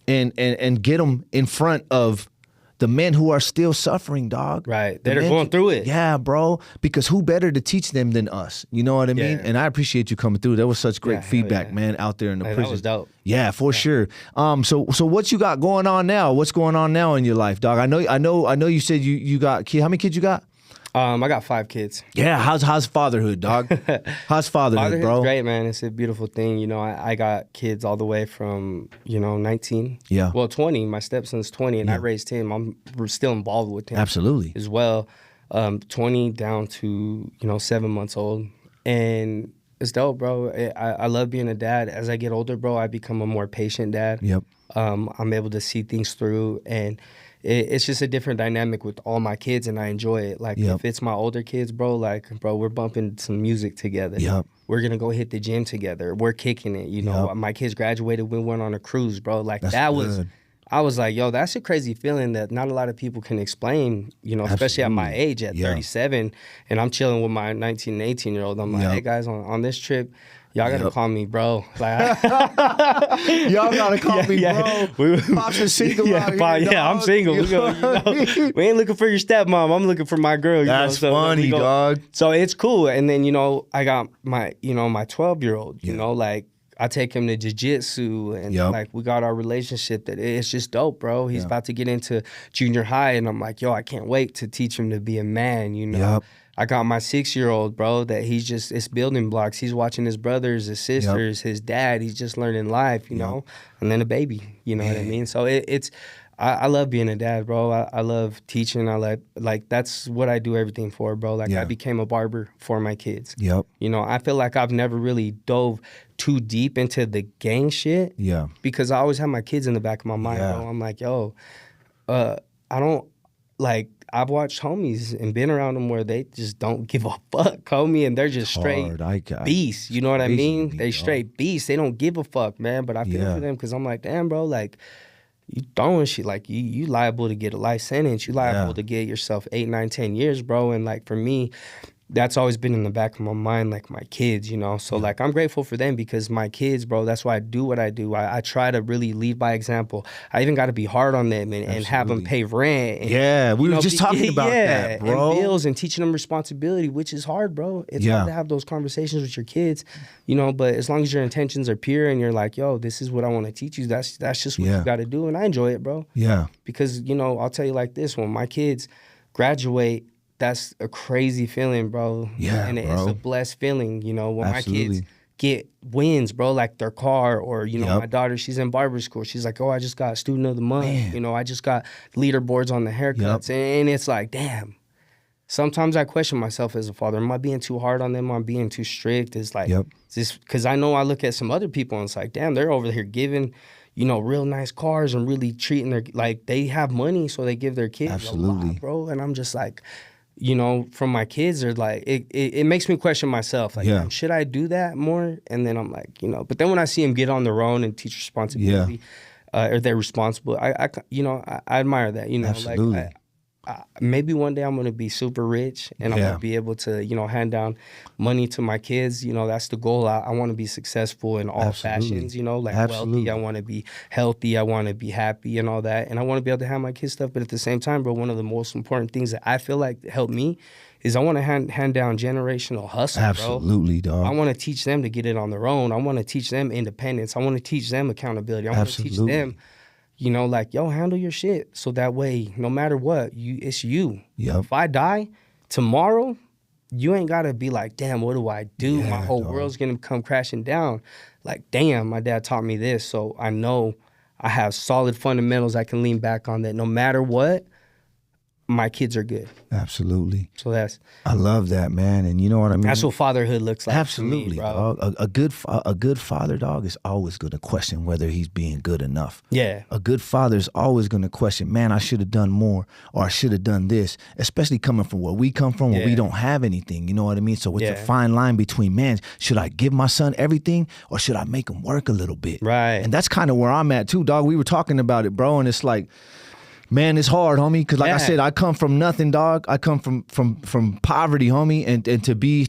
[SPEAKER 1] and get them in front of the men who are still suffering, dog. Right, that are going through it. Yeah, bro, because who better to teach them than us? You know what I mean? And I appreciate you coming through. That was such great feedback, man, out there in the prison. That was dope. Yeah, for sure. So what you got going on now? What's going on now in your life, dog? I know you said you got kids. How many kids you got?
[SPEAKER 2] I got 5 kids.
[SPEAKER 1] Yeah, how's fatherhood, dog? How's fatherhood, bro?
[SPEAKER 2] Fatherhood's great, man. It's a beautiful thing. You know, I got kids all the way from, 19. Yeah. Well, 20. My stepson's 20, and I raised him. I'm still involved with him.
[SPEAKER 1] Absolutely.
[SPEAKER 2] As well. 20 down to, 7 months old. And it's dope, bro. I love being a dad. As I get older, bro, I become a more patient dad. Yep. I'm able to see things through, and it's just a different dynamic with all my kids, and I enjoy it. Like, if it's my older kids, bro, we're bumping some music together. Yep. We're going to go hit the gym together. We're kicking it, My kids graduated, we went on a cruise, bro. Like, I was like, yo, that's a crazy feeling that not a lot of people can explain, especially at my age, at 37, and I'm chilling with my 19 and 18-year-old. I'm like, hey, guys, on this trip, y'all gotta call me bro. Like,
[SPEAKER 1] y'all gotta call me bro. Pops is single out here,
[SPEAKER 2] I'm single. We ain't looking for your stepmom. I'm looking for my girl.
[SPEAKER 1] That's funny, dog.
[SPEAKER 2] So it's cool. And then, I got my 12-year-old, like, I take him to jiu-jitsu, and like, we got our relationship that it's just dope, bro. He's about to get into junior high, and I'm like, yo, I can't wait to teach him to be a man, I got my 6-year-old, bro, that it's building blocks. He's watching his brothers, his sisters, his dad. He's just learning life, know, and then a baby, what I mean? So I love being a dad, bro. I love teaching. I like that's what I do everything for, bro. Like, I became a barber for my kids. Yep. I feel like I've never really dove too deep into the gang shit. Yeah. Because I always have my kids in the back of my mind, bro. I'm like, yo, I don't, like, I've watched homies and been around them where they just don't give a fuck, homie, and they're just straight beasts. You know what I mean? They straight beasts. They don't give a fuck, man. But I feel for them, because I'm like, damn, bro, like, you throwing shit, like, you liable to get a life sentence. You liable to get yourself 8, 9, 10 years, bro. And, like, for me, that's always been in the back of my mind, like, my kids, So, like, I'm grateful for them, because my kids, bro, that's why I do what I do. I try to really lead by example. I even got to be hard on them and have them pay rent. And,
[SPEAKER 1] we were just talking about that, bro.
[SPEAKER 2] And bills, and teaching them responsibility, which is hard, bro. It's hard to have those conversations with your kids, but as long as your intentions are pure and you're like, yo, this is what I want to teach you, that's just what you got to do. And I enjoy it, bro. Yeah. Because, I'll tell you like this, when my kids graduate, that's a crazy feeling, bro. Yeah, and it's a blessed feeling, when my kids get wins, bro, like their car, or, my daughter, she's in barber school. She's like, oh, I just got student of the month. Man. I just got leaderboards on the haircuts. And it's like, damn. Sometimes I question myself as a father. Am I being too hard on them? Am I being too strict? It's like, because I know I look at some other people and it's like, damn, they're over here giving, real nice cars and really treating their, like, they have money, so they give their kids a lot, bro. And I'm just like, you know, from my kids are like, it makes me question myself. Like,
[SPEAKER 1] Yeah.
[SPEAKER 2] should I do that more? And then I'm like, you know, but then when I see them get on their own and teach responsibility, or they're responsible, I admire that, you know.
[SPEAKER 1] Absolutely.
[SPEAKER 2] Like, maybe one day I'm going to be super rich and I'm going to be able to, you know, hand down money to my kids. You know, that's the goal. I want to be successful in all fashions, you know, like wealthy. I want to be healthy. I want to be happy and all that. And I want to be able to have my kids stuff. But at the same time, bro, one of the most important things that I feel like helped me is I want to hand down generational hustle,
[SPEAKER 1] Absolutely,
[SPEAKER 2] bro.
[SPEAKER 1] dog.
[SPEAKER 2] I want to teach them to get it on their own. I want to teach them independence. I want to teach them accountability. I want to teach them, you know, like, yo, handle your shit. So that way, no matter what, it's you.
[SPEAKER 1] Yep.
[SPEAKER 2] If I die tomorrow, you ain't got to be like, damn, what do I do?
[SPEAKER 1] Yeah,
[SPEAKER 2] my whole
[SPEAKER 1] dog.
[SPEAKER 2] world's going to come crashing down. Like, damn, my dad taught me this. So I know I have solid fundamentals I can lean back on that no matter what, my kids are good.
[SPEAKER 1] Absolutely.
[SPEAKER 2] So
[SPEAKER 1] I love that, man. And you know what I mean?
[SPEAKER 2] that's what fatherhood looks like.
[SPEAKER 1] Absolutely,
[SPEAKER 2] to me, bro.
[SPEAKER 1] dog. A good father, dog, is always going to question whether he's being good enough.
[SPEAKER 2] Yeah.
[SPEAKER 1] A good father is always going to question, man, I should have done more, or I should have done this, especially coming from where we come from, where we don't have anything. You know what I mean? So it's a fine line between, man, should I give my son everything, or should I make him work a little bit?
[SPEAKER 2] Right.
[SPEAKER 1] And that's kind of where I'm at too, dog. We were talking about it, bro, and it's like, man, it's hard, homie. Because like I said, I come from nothing, dog. I come from poverty, homie, and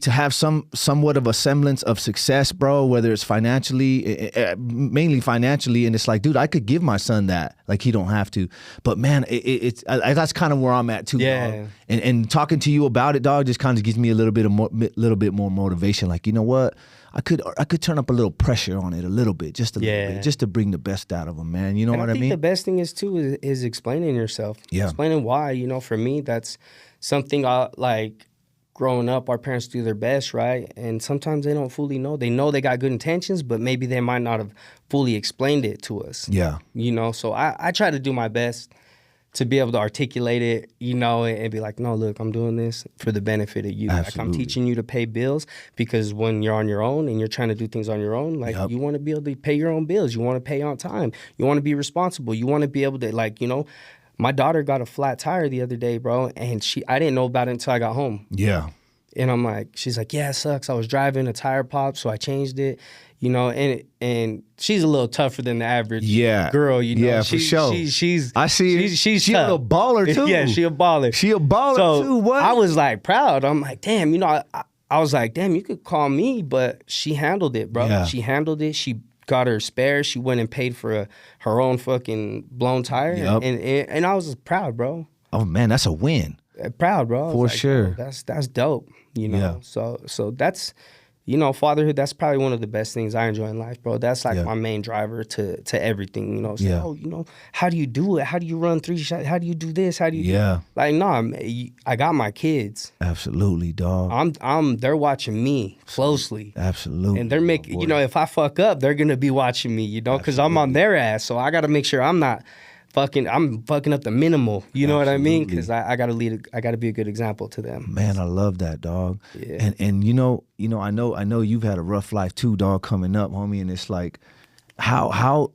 [SPEAKER 1] to have somewhat of a semblance of success, bro. Whether it's financially, mainly financially, and it's like, dude, I could give my son that, like he don't have to. But man, that's kind of where I'm at too, dog. And talking to you about it, dog, just kind of gives me a little bit more motivation. Like, you know what? I could turn up a little pressure on it a little bit, just a little bit, just to bring the best out of them, man. You know what I mean?
[SPEAKER 2] I think the best thing is too is explaining yourself.
[SPEAKER 1] Yeah.
[SPEAKER 2] Explaining why. You know, for me, that's something like growing up, our parents do their best, right? And sometimes they don't fully know. They know they got good intentions, but maybe they might not have fully explained it to us.
[SPEAKER 1] Yeah.
[SPEAKER 2] You know, so I try to do my best to be able to articulate it, you know, and be like, no, look, I'm doing this for the benefit of you.
[SPEAKER 1] Absolutely.
[SPEAKER 2] Like, I'm teaching you to pay bills because when you're on your own and you're trying to do things on your own, like, you want to be able to pay your own bills. You want to pay on time. You want to be responsible. You want to be able to, like, you know, my daughter got a flat tire the other day, bro, and I didn't know about it until I got home.
[SPEAKER 1] Yeah.
[SPEAKER 2] And I'm like, she's like, yeah, it sucks. I was driving, a tire popped, so I changed it. You know, and she's a little tougher than the average girl, you know.
[SPEAKER 1] Yeah, for sure.
[SPEAKER 2] I see she's
[SPEAKER 1] a little baller too.
[SPEAKER 2] Yeah, she a baller.
[SPEAKER 1] She a baller too. What?
[SPEAKER 2] I was like proud. I'm like, damn, you know, I was like, damn, you could call me, but she handled it, bro.
[SPEAKER 1] Yeah.
[SPEAKER 2] She handled it. She got her spare. She went and paid for her own fucking blown tire.
[SPEAKER 1] Yep.
[SPEAKER 2] And I was proud, bro.
[SPEAKER 1] Oh man, that's a win.
[SPEAKER 2] Proud, bro.
[SPEAKER 1] For sure.
[SPEAKER 2] Oh, that's dope, you know.
[SPEAKER 1] Yeah.
[SPEAKER 2] So that's, you know, fatherhood, that's probably one of the best things I enjoy in life, bro. That's like my main driver to everything, you know. So, oh, you know, how do you do it? How do you run 3 shots? How do you do this? How do you do like, no, I got my kids.
[SPEAKER 1] Absolutely, dog.
[SPEAKER 2] They're watching me closely.
[SPEAKER 1] Absolutely.
[SPEAKER 2] And they're making, you know, if I fuck up, they're going to be watching me, you know, because I'm on their ass. So I got to make sure I'm fucking up the minimal. You know what I mean? Because I gotta lead. I gotta be a good example to them.
[SPEAKER 1] Man, I love that, dog.
[SPEAKER 2] Yeah.
[SPEAKER 1] And you know, I know you've had a rough life too, dog, coming up, homie. And it's like, how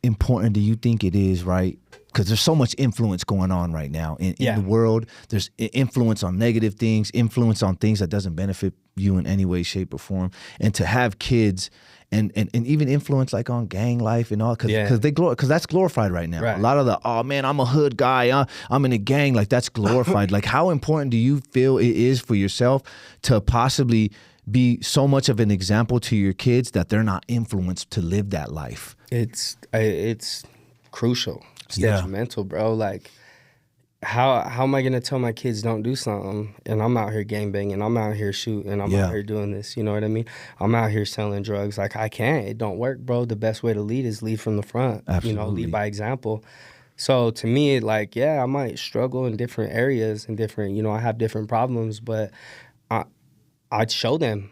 [SPEAKER 1] important do you think it is, right? Because there's so much influence going on right now in the world. There's influence on negative things, influence on things that doesn't benefit you in any way, shape, or form. And to have kids and even influence like on gang life and all, because that's glorified right now.
[SPEAKER 2] Right.
[SPEAKER 1] A lot of the, oh man, I'm a hood guy, I'm in a gang, like that's glorified. Like, how important do you feel it is for yourself to possibly be so much of an example to your kids that they're not influenced to live that life?
[SPEAKER 2] It's crucial. It's detrimental, bro. Like, how am I gonna tell my kids don't do something and I'm out here gangbanging, I'm out here shooting, I'm out here doing this, you know what I mean? I'm out here selling drugs. Like, I can't. It don't work, bro. The best way to lead is lead from the front.
[SPEAKER 1] Absolutely.
[SPEAKER 2] You know, lead by example. So to me, like, I might struggle in different areas and different, you know, I have different problems, but I'd show them.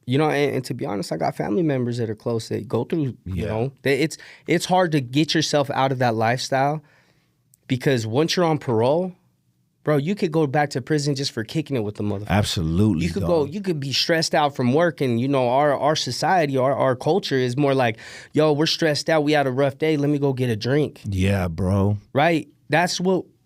[SPEAKER 2] You know, and to be honest, I got family members that are close that go through, you know. It's hard to get yourself out of that lifestyle because once you're on parole, bro, you could go back to prison just for kicking it with the motherfucker.
[SPEAKER 1] Absolutely,
[SPEAKER 2] you could be stressed out from work, and, you know, our society, our culture is more like, yo, we're stressed out, we had a rough day, let me go get a drink.
[SPEAKER 1] Yeah, bro.
[SPEAKER 2] Right? That's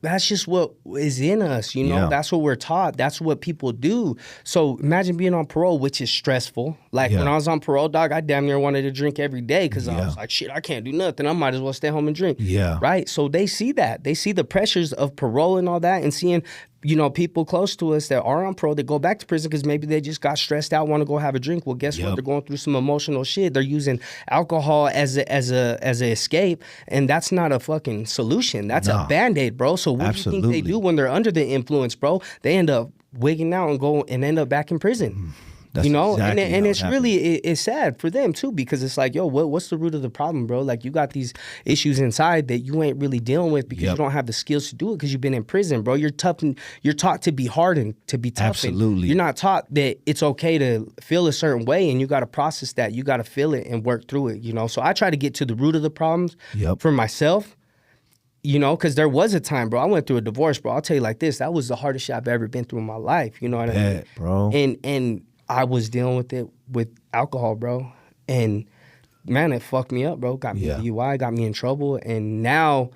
[SPEAKER 2] that's just what is in us, you know?
[SPEAKER 1] Yeah.
[SPEAKER 2] That's what we're taught. That's what people do. So imagine being on parole, which is stressful. Like
[SPEAKER 1] Yeah.
[SPEAKER 2] when I was on parole, dog, I damn near wanted to drink every day because I
[SPEAKER 1] Yeah.
[SPEAKER 2] was like, shit, I can't do nothing. I might as well stay home and drink.
[SPEAKER 1] Yeah.
[SPEAKER 2] Right? So they see that. They see the pressures of parole and all that, and seeing, you know, people close to us that are on parole that go back to prison because maybe they just got stressed out, want to go have a drink. Well, guess what? They're going through some emotional shit. They're using alcohol as a escape, and that's not a fucking solution. That's a Band-Aid, bro. So what do you think they do when they're under the influence, bro? They end up wigging out and end up back in prison.
[SPEAKER 1] That's
[SPEAKER 2] you know,
[SPEAKER 1] exactly
[SPEAKER 2] and
[SPEAKER 1] how
[SPEAKER 2] it's
[SPEAKER 1] it happens.
[SPEAKER 2] really it's sad for them too, because it's like, yo, what's the root of the problem, bro? Like, you got these issues inside that you ain't really dealing with because you don't have the skills to do it because you've been in prison, bro. You're tough, and you're taught to be hardened, to be tough.
[SPEAKER 1] Absolutely.
[SPEAKER 2] You're not taught that it's okay to feel a certain way, and you got to process that. You got to feel it and work through it, you know? So I try to get to the root of the problems for myself. You know, because there was a time, bro, I went through a divorce, bro. I'll tell you like this, that was the hardest shit I've ever been through in my life. You know what I mean?
[SPEAKER 1] Bro.
[SPEAKER 2] And I was dealing with it with alcohol, bro. And man, it fucked me up, bro. Got me a DUI, got me in trouble. And now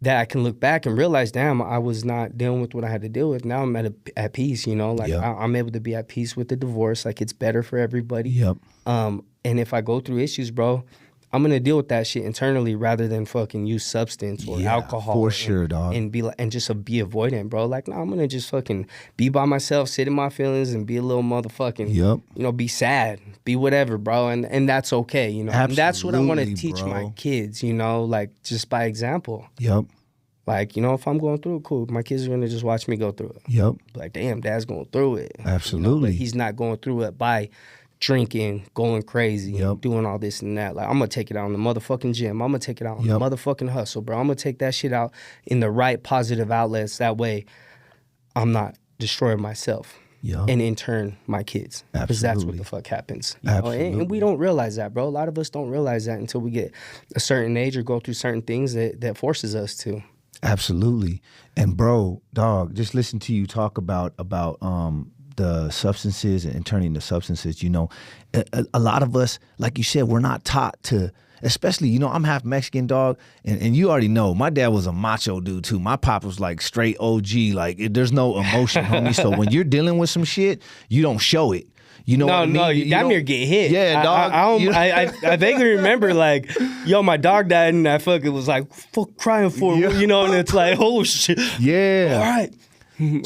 [SPEAKER 2] that I can look back and realize, damn, I was not dealing with what I had to deal with. Now I'm at peace, you know? Like, I'm able to be at peace with the divorce. Like, it's better for everybody. And if I go through issues, bro, I'm gonna deal with that shit internally rather than fucking use substance or alcohol.
[SPEAKER 1] For sure, dog.
[SPEAKER 2] And be like, and just be avoidant, bro. Like, no, I'm gonna just fucking be by myself, sit in my feelings, and be a little motherfucking, you know, be sad, be whatever, bro. And that's okay, you know.
[SPEAKER 1] Absolutely,
[SPEAKER 2] and that's what I want to teach
[SPEAKER 1] bro.
[SPEAKER 2] my kids, you know, like just by example. Like, you know, if I'm going through it, cool. My kids are gonna just watch me go through it. Like, damn, dad's going through it.
[SPEAKER 1] Absolutely.
[SPEAKER 2] You know, but he's not going through it by drinking, going crazy, doing all this and that. Like, I'm gonna take it out in the motherfucking gym. I'm gonna take it out on the motherfucking hustle, bro. I'm gonna take that shit out in the right positive outlets. That way, I'm not destroying myself. And in turn, my kids. Because that's what the fuck happens. You know? And we don't realize that, bro. A lot of us don't realize that until we get a certain age or go through certain things that forces us to.
[SPEAKER 1] Absolutely. And bro, dog, just listen to you talk about the substances and turning to substances. You know, a lot of us, like you said, we're not taught to, especially, you know, I'm half Mexican, dog, and you already know my dad was a macho dude too. My pop was like straight OG, like there's no emotion, homie. So when you're dealing with some shit, you don't show it. You know what I mean?
[SPEAKER 2] No, you damn near get hit.
[SPEAKER 1] Yeah, dog.
[SPEAKER 2] I vaguely remember, like, yo, my dog died and I fucking was like, fuck, crying for him, you know, and it's like, oh shit.
[SPEAKER 1] Yeah.
[SPEAKER 2] All right.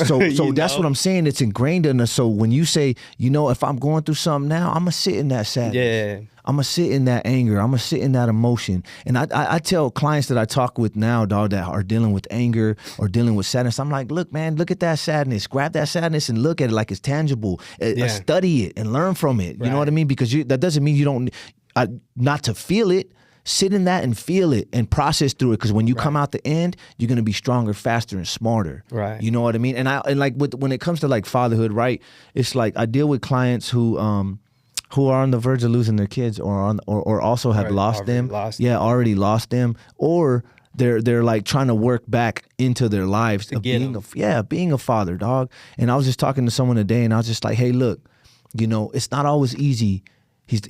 [SPEAKER 1] So that's what I'm saying. It's ingrained in us. So when you say, you know, if I'm going through something now, I'm gonna sit in that sadness.
[SPEAKER 2] Yeah.
[SPEAKER 1] I'm gonna sit in that anger. I'm gonna sit in that emotion. And I tell clients that I talk with now, dog, that are dealing with anger or dealing with sadness, I'm like, look, man, look at that sadness. Grab that sadness and look at it like it's tangible. Study it and learn from it. You know what I mean? Because that doesn't mean you don't not to feel it. Sit in that and feel it and process through it, because when you come out the end, you're gonna be stronger, faster, and smarter.
[SPEAKER 2] Right.
[SPEAKER 1] You know what I mean? And like when it comes to like fatherhood, right? It's like I deal with clients who are on the verge of losing their kids, or also have lost them. Already lost them, or they're like trying to work back into their lives of being a father, dog. And I was just talking to someone today, and I was just like, hey, look, you know, it's not always easy. He's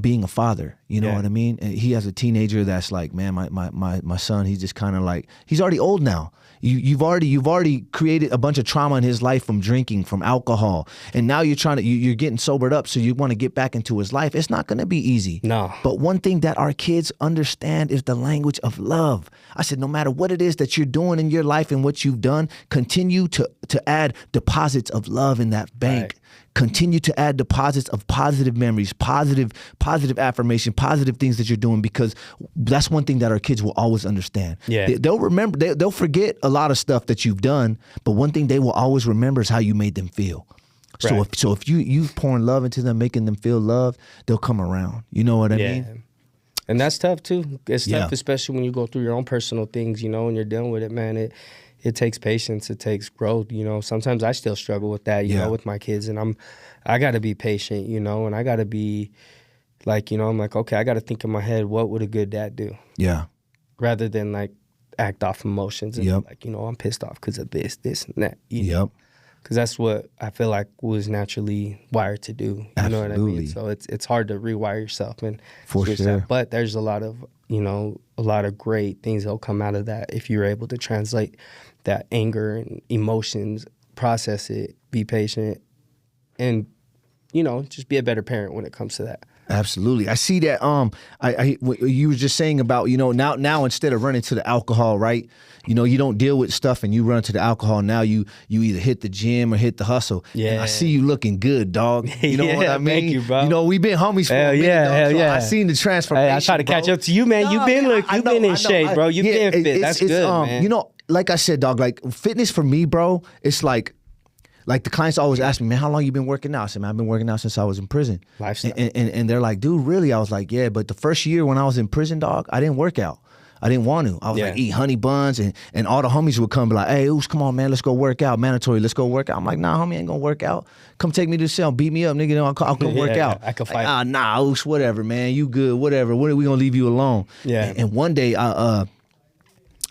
[SPEAKER 1] being a father, you know what I mean? And he has a teenager that's like, man, my son, he's just kind of like, he's already old now. You've already created a bunch of trauma in his life from drinking, from alcohol, and now you're getting sobered up, so you want to get back into his life. It's not going to be easy.
[SPEAKER 2] No.
[SPEAKER 1] But one thing that our kids understand is the language of love. I said, no matter what it is that you're doing in your life and what you've done, continue to add deposits of love in that bank.
[SPEAKER 2] Right.
[SPEAKER 1] Continue to add deposits of positive memories, positive affirmation, positive things that you're doing, because that's one thing that our kids will always understand.
[SPEAKER 2] Yeah.
[SPEAKER 1] They'll remember, they'll forget a lot of stuff that you've done, but one thing they will always remember is how you made them feel. So if you pouring love into them, making them feel loved, they'll come around. You know what I mean?
[SPEAKER 2] And that's tough too. It's tough, especially when you go through your own personal things, you know, and you're dealing with it, man. It takes patience. It takes growth. You know, sometimes I still struggle with that, you know, with my kids, and I got to be patient, you know, and I got to be like, you know, I'm like, okay, I got to think in my head, what would a good dad do?
[SPEAKER 1] Yeah.
[SPEAKER 2] Rather than like act off emotions and like, you know, I'm pissed off because of this and that. Because that's what I feel like was naturally wired to do. You know what I mean? So it's hard to rewire yourself and
[SPEAKER 1] For
[SPEAKER 2] switch
[SPEAKER 1] sure.
[SPEAKER 2] that. But there's a lot of great things that'll come out of that if you're able to translate that anger and emotions, process it, be patient, and just be a better parent when it comes to that.
[SPEAKER 1] Absolutely. I see that. You were just saying about, now instead of running to the alcohol, right? You don't deal with stuff and you run to the alcohol. Now you either hit the gym or hit the hustle.
[SPEAKER 2] Yeah.
[SPEAKER 1] And I see you looking good, dog. You know what I mean?
[SPEAKER 2] Thank you, bro.
[SPEAKER 1] We've been homies for a minute, dog,
[SPEAKER 2] hell
[SPEAKER 1] so
[SPEAKER 2] yeah.
[SPEAKER 1] I seen the transformation.
[SPEAKER 2] Hey, I try to catch up to you, man. You've been in shape, bro. You've been fit. That's good, man.
[SPEAKER 1] Like I said, dog, like fitness for me, bro, it's like the clients always ask me, man, how long you been working out? I said, man, I've been working out since I was in prison.
[SPEAKER 2] Lifestyle.
[SPEAKER 1] And they're like, dude, really? I was like, yeah, but the first year when I was in prison, dog, I didn't work out. I didn't want to. I was like, eat honey buns, and all the homies would come and be like, hey, Oosh, come on, man, let's go work out. Mandatory, let's go work out. I'm like, nah, homie, I ain't gonna work out. Come take me to the cell, beat me up, nigga, I'll come work out.
[SPEAKER 2] I can fight.
[SPEAKER 1] Nah, Oosh, whatever, man, you good, whatever. When are we gonna leave you alone?
[SPEAKER 2] Yeah.
[SPEAKER 1] And one day, I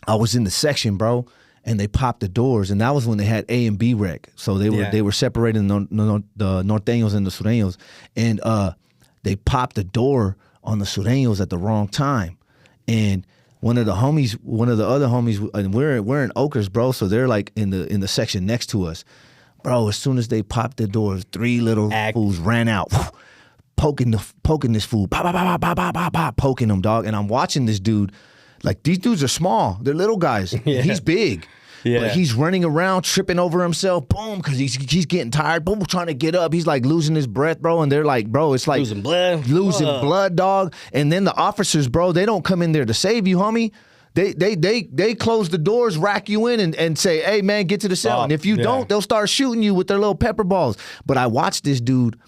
[SPEAKER 1] was in the section, bro, and they popped the doors, and that was when they had A and B rec. So they were separating the norteños and the sureños, and they popped the door on the sureños at the wrong time, and one of the other homies, and we're in Oakers, bro. So they're like in the section next to us, bro. As soon as they popped the doors, 3 little fools ran out, poking this fool, poking him, dog. And I'm watching this dude. Like, these dudes are small. They're little guys. Yeah. He's big. Yeah. But he's running around, tripping over himself, boom, because he's getting tired, boom, trying to get up. He's like losing his breath, bro. And they're like, bro, it's like
[SPEAKER 2] losing blood,
[SPEAKER 1] dog. And then the officers, bro, they don't come in there to save you, homie. They close the doors, rack you in, and say, hey, man, get to the cell. And if you don't, they'll start shooting you with their little pepper balls. But I watched this dude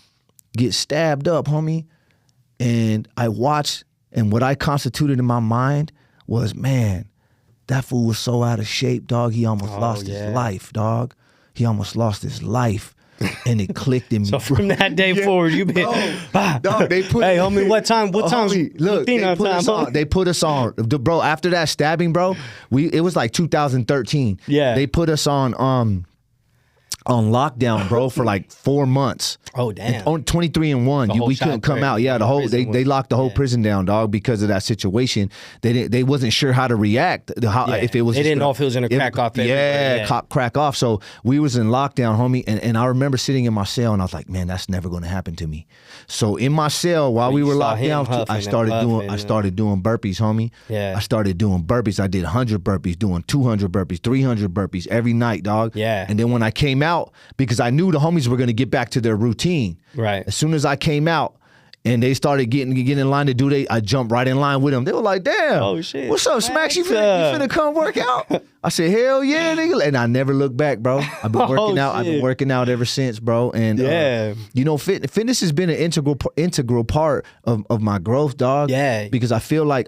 [SPEAKER 1] get stabbed up, homie. And I watched, and what I constituted in my mind was, man, that fool was so out of shape, dog. He almost lost his life, dog. He almost lost his life. And it clicked in me.
[SPEAKER 2] So from that day forward, you've been,
[SPEAKER 1] dog, they put,
[SPEAKER 2] hey, homie, what time?
[SPEAKER 1] Homie, look, they put us on, bro. After that stabbing, bro, it was like 2013. Yeah, they put us on lockdown, bro, for like 4 months.
[SPEAKER 2] Oh damn!
[SPEAKER 1] On 23-1, we couldn't come out. Yeah, they locked the whole prison down, dog, because of that situation. They wasn't sure how to react. If it was,
[SPEAKER 2] they didn't know if it was gonna crack off.
[SPEAKER 1] Crack off. So we was in lockdown, homie, and I remember sitting in my cell, and I was like, man, that's never gonna happen to me. So in my cell while we were locked down, I started doing burpees, homie.
[SPEAKER 2] Yeah,
[SPEAKER 1] I started doing burpees. I did 100 burpees, doing 200 burpees, 300 burpees every night, dog.
[SPEAKER 2] Yeah,
[SPEAKER 1] and then when I came out, because I knew the homies were gonna get back to their routine.
[SPEAKER 2] Right.
[SPEAKER 1] As soon as I came out and they started getting in line to do I jumped right in line with them. They were like, damn.
[SPEAKER 2] Oh shit.
[SPEAKER 1] What's up, Smacks? You finna come work out? I said, hell yeah, nigga. And I never looked back, bro. I've been working out. I've been working out ever since, bro. And fitness has been an integral part of my growth, dog.
[SPEAKER 2] Yeah.
[SPEAKER 1] Because I feel like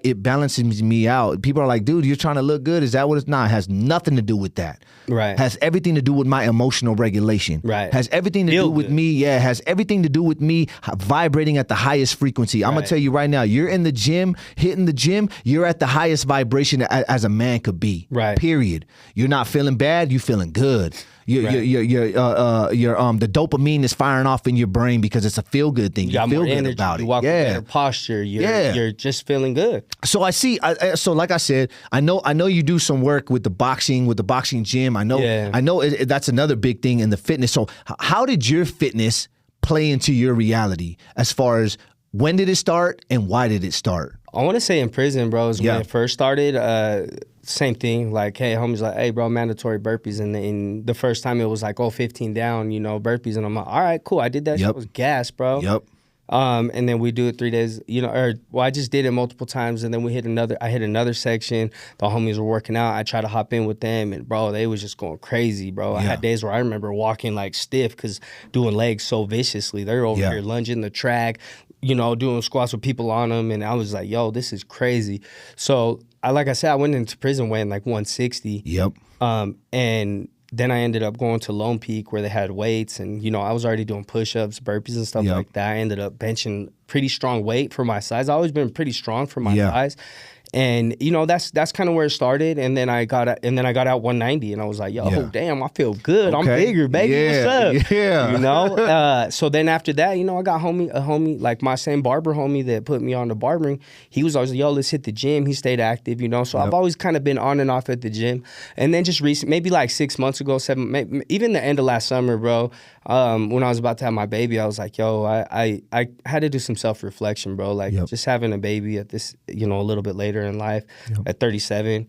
[SPEAKER 1] it balances me out. People are like, dude, you're trying to look good. Is that what it's not? It has nothing to do with that.
[SPEAKER 2] Right.
[SPEAKER 1] Has everything to do with my emotional regulation.
[SPEAKER 2] Right.
[SPEAKER 1] Has everything to do with me. Yeah. Has everything to do with me vibrating at the highest frequency. I'm gonna tell you right now, you're in the gym, hitting the gym, you're at the highest vibration as a man could be.
[SPEAKER 2] Right.
[SPEAKER 1] Period. You're not feeling bad, you're feeling good. The dopamine is firing off in your brain because it's a feel good thing. You feel good
[SPEAKER 2] energy,
[SPEAKER 1] about it.
[SPEAKER 2] You walk with better posture. You're just feeling good.
[SPEAKER 1] So I see. So like I said, I know you do some work with the boxing gym. I know that's another big thing in the fitness. So how did your fitness play into your reality as far as when did it start and why did it start?
[SPEAKER 2] I want to say in prison, bro, is when it first started. Same thing, like, hey, homie's like, hey, bro, mandatory burpees. And the first time it was like, 15 down, burpees. And I'm like, all right, cool. I did that. Shit was gas, bro.
[SPEAKER 1] Yep.
[SPEAKER 2] And then we do it 3 days, I just did it multiple times. And then I hit another section. The homies were working out. I tried to hop in with them. And, bro, they was just going crazy, bro. I had days where I remember walking like stiff because doing legs so viciously. They're over here lunging the track, doing squats with people on them. And I was like, yo, this is crazy. So, like I said, I went into prison weighing like 160.
[SPEAKER 1] Yep.
[SPEAKER 2] And then I ended up going to Lone Peak where they had weights. And, I was already doing push-ups, burpees and stuff like that. I ended up benching pretty strong weight for my size. I've always been pretty strong for my size. And you know, that's kind of where it started. And then I got out 190, and I was like, yo, damn, I feel good. I'm bigger, baby. What's up?
[SPEAKER 1] Yeah.
[SPEAKER 2] You know. So then after that, you know, I got a homie like my same barber homie that put me on the barbering. He was always like, yo, let's hit the gym. He stayed active, you know. So I've always kind of been on and off at the gym. And then just recent, maybe like 6 months ago, even the end of last summer, bro. When I was about to have my baby, I was like, yo, I had to do some self-reflection, bro. Like just having a baby at this, you know, a little bit later in life at 37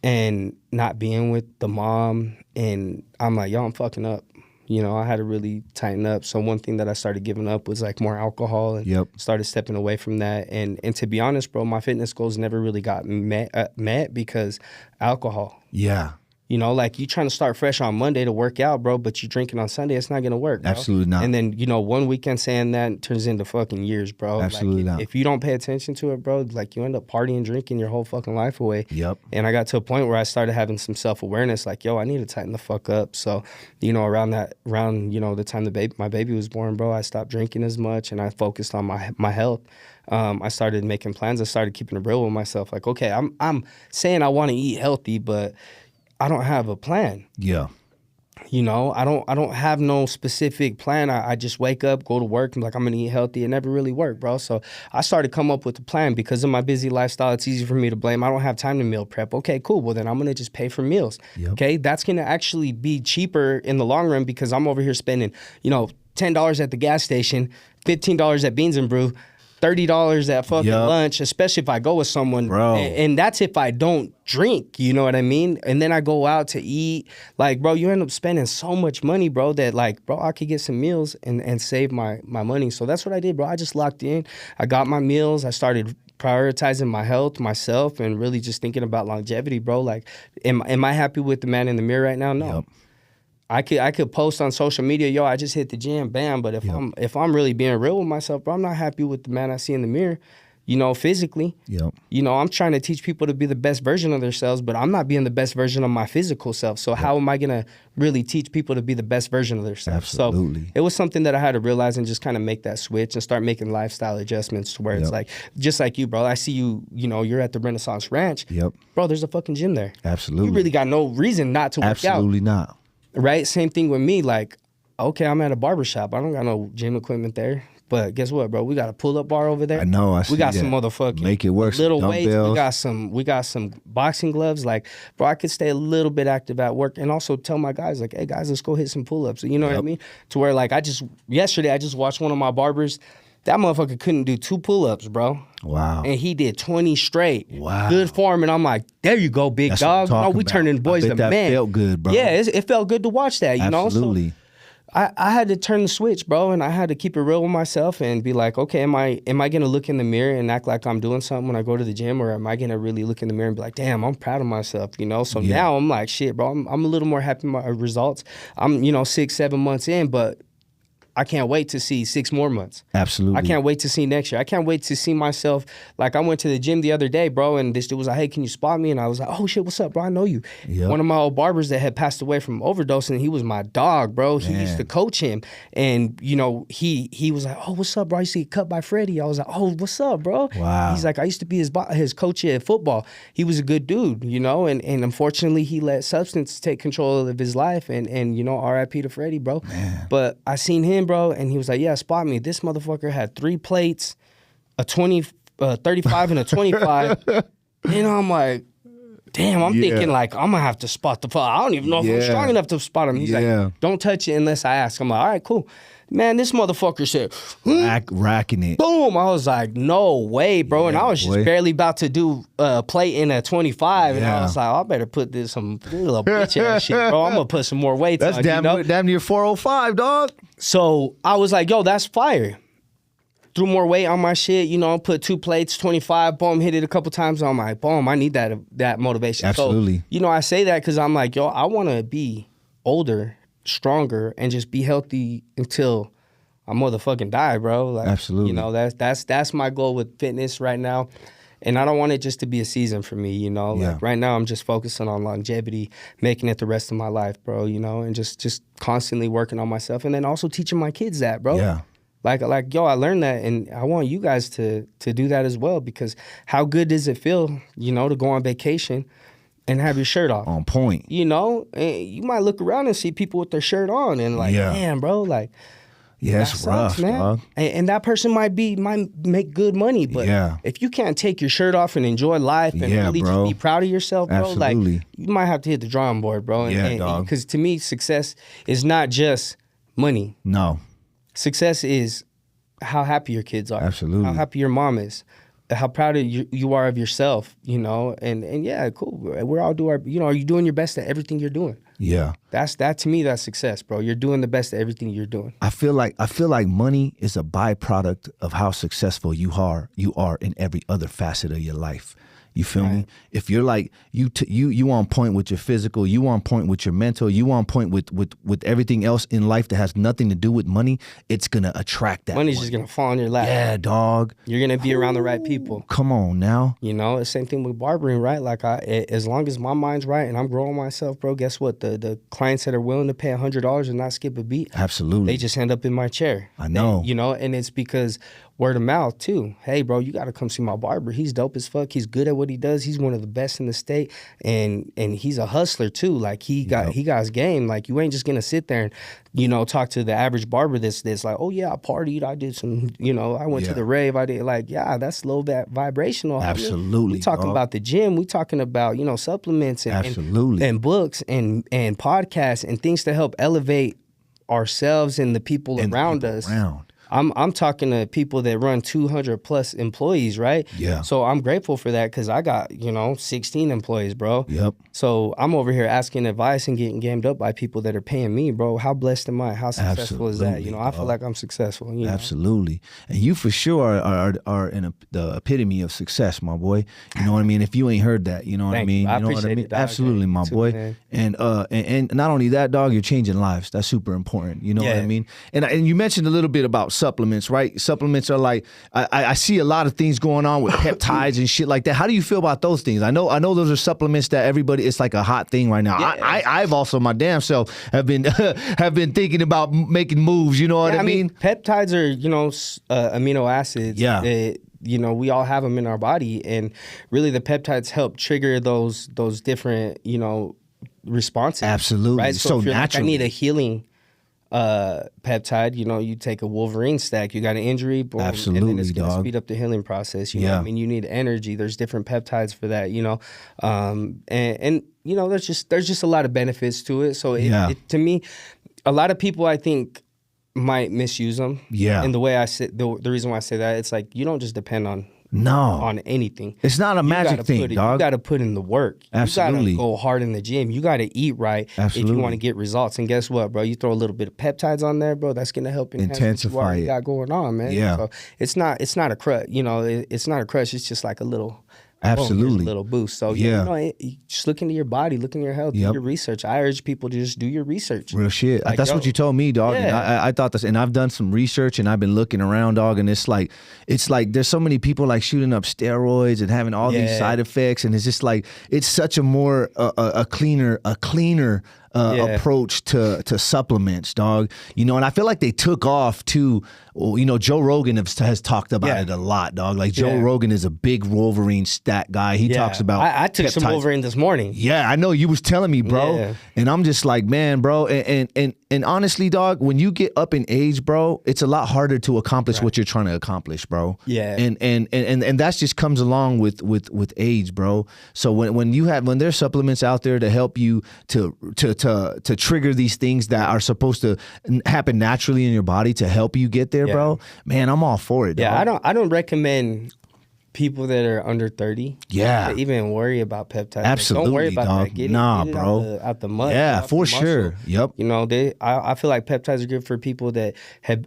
[SPEAKER 2] and not being with the mom. And I'm like, yo, I'm fucking up. You know, I had to really tighten up. So one thing that I started giving up was like more alcohol and started stepping away from that. And to be honest, bro, my fitness goals never really got met because alcohol.
[SPEAKER 1] Yeah.
[SPEAKER 2] You know, like you trying to start fresh on Monday to work out, bro, but you drinking on Sunday, it's not going to work, bro.
[SPEAKER 1] Absolutely not.
[SPEAKER 2] And then, you know, one weekend saying that turns into fucking years, bro.
[SPEAKER 1] Absolutely
[SPEAKER 2] like,
[SPEAKER 1] not.
[SPEAKER 2] If you don't pay attention to it, bro, like you end up partying, drinking your whole fucking life away.
[SPEAKER 1] Yep.
[SPEAKER 2] And I got to a point where I started having some self-awareness, like, yo, I need to tighten the fuck up. So, you know, around you know, the time my baby was born, bro, I stopped drinking as much and I focused on my health. I started making plans. I started keeping it real with myself. Like, okay, I'm saying I want to eat healthy, but I don't have a plan.
[SPEAKER 1] Yeah.
[SPEAKER 2] You know, I don't have no specific plan. I just wake up, go to work, and like, I'm gonna eat healthy. It never really worked, bro. So I started to come up with a plan because of my busy lifestyle. It's easy for me to blame. I don't have time to meal prep. Okay, cool. Well, then I'm gonna just pay for meals.
[SPEAKER 1] Yep.
[SPEAKER 2] Okay, that's gonna actually be cheaper in the long run because I'm over here spending, you know, $10 at the gas station, $15 at Beans and Brew, $30 at fucking lunch, especially if I go with someone.
[SPEAKER 1] Bro.
[SPEAKER 2] And that's if I don't drink, you know what I mean? And then I go out to eat. Like, bro, you end up spending so much money, bro, that like, bro, I could get some meals and save my money. So that's what I did, bro. I just locked in. I got my meals. I started prioritizing my health, myself, and really just thinking about longevity, bro. Like, am I happy with the man in the mirror right now? No.
[SPEAKER 1] Yep.
[SPEAKER 2] I could post on social media, yo, I just hit the gym, bam. But if I'm really being real with myself, bro, I'm not happy with the man I see in the mirror, you know, physically.
[SPEAKER 1] Yep.
[SPEAKER 2] You know, I'm trying to teach people to be the best version of themselves, but I'm not being the best version of my physical self. So how am I gonna really teach people to be the best version of themselves?
[SPEAKER 1] Absolutely.
[SPEAKER 2] So it was something that I had to realize and just kind of make that switch and start making lifestyle adjustments to where it's like, just like you, bro. I see you, you know, you're at the Renaissance Ranch.
[SPEAKER 1] Yep.
[SPEAKER 2] Bro, there's a fucking gym there.
[SPEAKER 1] Absolutely.
[SPEAKER 2] You really got no reason not to work out.
[SPEAKER 1] Absolutely not.
[SPEAKER 2] Right? Same thing with me. Like, okay, I'm at a barbershop. I don't got no gym equipment there. But guess what, bro? We got a pull-up bar over there.
[SPEAKER 1] I know. I see
[SPEAKER 2] We got
[SPEAKER 1] that.
[SPEAKER 2] some motherfucking
[SPEAKER 1] Make it work.
[SPEAKER 2] little
[SPEAKER 1] some
[SPEAKER 2] weights.
[SPEAKER 1] dumbbells.
[SPEAKER 2] We got some boxing gloves. Like, bro, I could stay a little bit active at work and also tell my guys, like, hey, guys, let's go hit some pull-ups. You know what I mean? To where, like, yesterday I just watched one of my barbers. That motherfucker couldn't do 2 pull-ups, bro.
[SPEAKER 1] Wow.
[SPEAKER 2] And he did 20 straight.
[SPEAKER 1] Wow.
[SPEAKER 2] Good form. And I'm like, there you go, big
[SPEAKER 1] That's what I'm
[SPEAKER 2] dog. No,
[SPEAKER 1] talking
[SPEAKER 2] we
[SPEAKER 1] about.
[SPEAKER 2] turning boys
[SPEAKER 1] I
[SPEAKER 2] to
[SPEAKER 1] bet that
[SPEAKER 2] men.
[SPEAKER 1] felt good, bro.
[SPEAKER 2] Yeah, it felt good to watch that, you know?
[SPEAKER 1] Absolutely.
[SPEAKER 2] So I had to turn the switch, bro, and I had to keep it real with myself and be like, okay, am I gonna look in the mirror and act like I'm doing something when I go to the gym, or am I gonna really look in the mirror and be like, damn, I'm proud of myself, you know? So now I'm like, shit, bro, I'm a little more happy with my results. I'm, you know, 6-7 months in, but I can't wait to see 6 more months.
[SPEAKER 1] Absolutely.
[SPEAKER 2] I can't wait to see next year. I can't wait to see myself. Like, I went to the gym the other day, bro, and this dude was like, hey, can you spot me? And I was like, oh, shit, what's up, bro? I know you.
[SPEAKER 1] Yep.
[SPEAKER 2] One of my old barbers that had passed away from overdosing, he was my dog, bro. He used to coach him. And, you know, he was like, oh, what's up, bro? I used to get cut by Freddie. I was like, oh, what's up, bro?
[SPEAKER 1] Wow.
[SPEAKER 2] He's like, I used to be his coach at football. He was a good dude, you know, and unfortunately, he let substance take control of his life. And you know, RIP to Freddie, bro.
[SPEAKER 1] Man.
[SPEAKER 2] But I seen him, bro, and he was like, yeah, spot me. This motherfucker had 3 plates, a 35 and a 25. And I'm like, damn, I'm thinking like, I'm gonna have to spot the fuck. I don't even know if I'm strong enough to spot him. He's like, don't touch it unless I ask. I'm like, all right, cool. Man, this motherfucker said,
[SPEAKER 1] racking it.
[SPEAKER 2] boom. I was like, no way, bro. And I was just barely about to do a plate in a 25. And I was like, I better put some little bitch ass shit, bro. I'm gonna put some more weights
[SPEAKER 1] That's
[SPEAKER 2] on,
[SPEAKER 1] damn near 405, dog.
[SPEAKER 2] So I was like, yo, that's fire. Threw more weight on my shit, you know, put 2 plates, 25, boom, hit it a couple times. I'm like, boom, I need that motivation.
[SPEAKER 1] Absolutely.
[SPEAKER 2] So, you know, I say that because I'm like, yo, I want to be older, stronger, and just be healthy until I motherfucking die, bro. Like,
[SPEAKER 1] absolutely.
[SPEAKER 2] You know, that's my goal with fitness right now. And I don't want it just to be a season for me, you know? Like right now I'm just focusing on longevity, making it the rest of my life, bro, you know, and just constantly working on myself and then also teaching my kids that, bro.
[SPEAKER 1] Yeah.
[SPEAKER 2] Like, yo, I learned that, and I want you guys to do that as well, because how good does it feel, you know, to go on vacation and have your shirt off?
[SPEAKER 1] On point.
[SPEAKER 2] You know, and you might look around and see people with their shirt on and like, damn, bro, like,
[SPEAKER 1] yeah, it's
[SPEAKER 2] that sucks,
[SPEAKER 1] rough,
[SPEAKER 2] man.
[SPEAKER 1] dog.
[SPEAKER 2] And that person might make good money, but if you can't take your shirt off and enjoy life and really
[SPEAKER 1] bro.
[SPEAKER 2] just be proud of yourself, bro,
[SPEAKER 1] Absolutely.
[SPEAKER 2] like, you might have to hit the drawing board, bro.
[SPEAKER 1] Dog.
[SPEAKER 2] Because to me, success is not just money.
[SPEAKER 1] No.
[SPEAKER 2] Success is how happy your kids are.
[SPEAKER 1] Absolutely.
[SPEAKER 2] How happy your mom is. How proud of you are of yourself, you know? And yeah, cool. We're all doing our, you know, are you doing your best at everything you're doing?
[SPEAKER 1] Yeah.
[SPEAKER 2] That to me, that's success, bro. You're doing the best at everything you're doing.
[SPEAKER 1] I feel like money is a byproduct of how successful you are in every other facet of your life. You feel me? If you're like you on point with your physical, you on point with your mental, you on point with everything else in life that has nothing to do with money, it's gonna attract that.
[SPEAKER 2] Money's just gonna fall in your lap.
[SPEAKER 1] Yeah, dog.
[SPEAKER 2] You're gonna be around the right people.
[SPEAKER 1] Come on now.
[SPEAKER 2] You know, the same thing with barbering, right? Like as long as my mind's right and I'm growing myself, bro, guess what? The clients that are willing to pay $100 and not skip a beat,
[SPEAKER 1] absolutely,
[SPEAKER 2] they just end up in my chair.
[SPEAKER 1] I know.
[SPEAKER 2] You know, and it's because word of mouth too. Hey, bro, you got to come see my barber. He's dope as fuck. He's good at what he does. He's one of the best in the state, and he's a hustler too. Like he got his game. Like you ain't just gonna sit there and, you know, talk to the average barber that's like, oh yeah, I partied, I did some, you know, I went to the rave, I did, like, yeah, that's low vibrational.
[SPEAKER 1] Absolutely.
[SPEAKER 2] We talking about the gym. We talking about, you know, supplements and books and podcasts and things to help elevate ourselves and the people around us. I'm talking to people that run 200 plus employees, right?
[SPEAKER 1] Yeah.
[SPEAKER 2] So I'm grateful for that because I got, you know, 16 employees, bro.
[SPEAKER 1] Yep.
[SPEAKER 2] So I'm over here asking advice and getting gamed up by people that are paying me, bro. How blessed am I? How successful is that? You know, I feel like I'm successful. You know?
[SPEAKER 1] Absolutely. And you for sure are in the epitome of success, my boy. You know what I mean? If you ain't heard that, you know what I mean?
[SPEAKER 2] I
[SPEAKER 1] you know what I mean?
[SPEAKER 2] it, dog.
[SPEAKER 1] Absolutely, my boy. Man. And not only that, dog, you're changing lives. That's super important. You know what I mean? And you mentioned a little bit about supplements, right? Supplements are like, I see a lot of things going on with peptides and shit like that. How do you feel about those things? I know those are supplements that everybody, it's like a hot thing right now. Yeah. I've also my damn self have been thinking about making moves, you know what I mean?
[SPEAKER 2] Peptides are, you know, amino acids.
[SPEAKER 1] Yeah.
[SPEAKER 2] You know, we all have them in our body, and really the peptides help trigger those different, you know, responses.
[SPEAKER 1] Absolutely.
[SPEAKER 2] Right?
[SPEAKER 1] So
[SPEAKER 2] if you're
[SPEAKER 1] natural.
[SPEAKER 2] Like, I need a healing peptide, you know, you take a Wolverine stack, you got an injury, boom,
[SPEAKER 1] absolutely,
[SPEAKER 2] and then it's gonna
[SPEAKER 1] dog.
[SPEAKER 2] speed up the healing process. You know what I mean? You need energy. There's different peptides for that, you know. And you know, there's just a lot of benefits to it. So to me, a lot of people I think might misuse them. Yeah. And the way I say the reason why I say that, it's like you don't just depend on anything.
[SPEAKER 1] It's not a magic thing, dog.
[SPEAKER 2] You got to put in the work.
[SPEAKER 1] Absolutely.
[SPEAKER 2] You got to go hard in the gym. You got to eat right if you want to get results. And guess what, bro? You throw a little bit of peptides on there, bro. That's gonna help intensify what you got going on, man. Yeah. So it's not a crutch. You know, it's not a crutch. It's just like a little.
[SPEAKER 1] Absolutely.
[SPEAKER 2] A little boost. So, you know, just look into your body, look into your health, do your research. I urge people to just do your research.
[SPEAKER 1] Real shit. Like, that's what you told me, dog. Yeah. And I thought this, and I've done some research and I've been looking around, dog, and it's like there's so many people like shooting up steroids and having all these side effects, and it's just like, it's such a more, a cleaner approach to supplements, dog. You know, and I feel like they took off too. You know, Joe Rogan has talked about it a lot, dog. Like Joe Rogan is a big Wolverine stat guy. He talks about
[SPEAKER 2] I took some Wolverine this morning.
[SPEAKER 1] Yeah, I know you was telling me, bro. Yeah. And I'm just like, man, bro. And honestly, dog, when you get up in age, bro, it's a lot harder to accomplish what you're trying to accomplish, bro. Yeah. And that just comes along with age, bro. So when there's supplements out there to help you to trigger these things that are supposed to happen naturally in your body to help you get there, bro, man, I'm all for it, dog.
[SPEAKER 2] Yeah, I don't recommend people that are under 30 to even worry about peptides.
[SPEAKER 1] Absolutely,
[SPEAKER 2] don't worry about
[SPEAKER 1] dog.
[SPEAKER 2] that. Get it
[SPEAKER 1] bro.
[SPEAKER 2] Out the mud.
[SPEAKER 1] Yeah, for sure. Yep.
[SPEAKER 2] You know, I feel like peptides are good for people that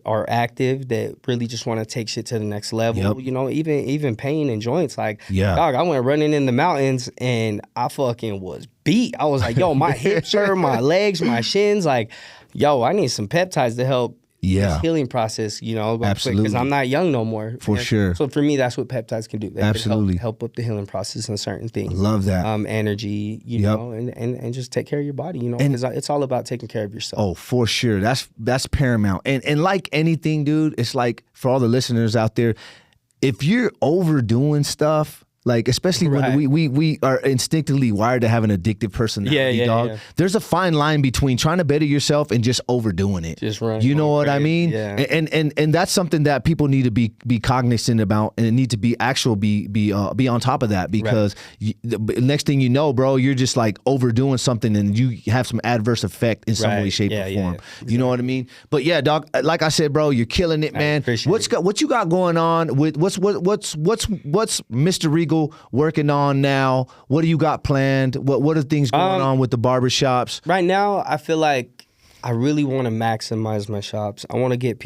[SPEAKER 2] are active, that really just want to take shit to the next level. Yep. You know, even pain and joints. Like, dog, I went running in the mountains and I fucking was beat. I was like, yo, my hips hurt, my legs, my shins. Like, yo, I need some peptides to help
[SPEAKER 1] Yeah.
[SPEAKER 2] this healing process, you know, because
[SPEAKER 1] Absolutely.
[SPEAKER 2] I'm not young no more.
[SPEAKER 1] For sure.
[SPEAKER 2] So for me, that's what peptides can do. They
[SPEAKER 1] Absolutely.
[SPEAKER 2] can help up the healing process in certain things.
[SPEAKER 1] Love that.
[SPEAKER 2] Energy, you know, and just take care of your body, you know, because it's all about taking care of yourself.
[SPEAKER 1] Oh, for sure. That's paramount. And like anything, dude, it's like for all the listeners out there, if you're overdoing stuff, like especially when we are instinctively wired to have an addictive personality, dog. Yeah. There's a fine line between trying to better yourself and just overdoing it.
[SPEAKER 2] Just right.
[SPEAKER 1] You know what I mean?
[SPEAKER 2] Yeah.
[SPEAKER 1] And that's something that people need to be cognizant about, and it need to be be on top of that, because the next thing you know, bro, you're just like overdoing something and you have some adverse effect in some way, shape, or form. Yeah. Exactly. You know what I mean? But yeah, dog, like I said, bro, you're killing it, man. What you got going on with what's Mr. Regal working on now? What do you got planned? What are things going on with the barbershops?
[SPEAKER 2] Right now, I feel like I really want to maximize my shops. I want to get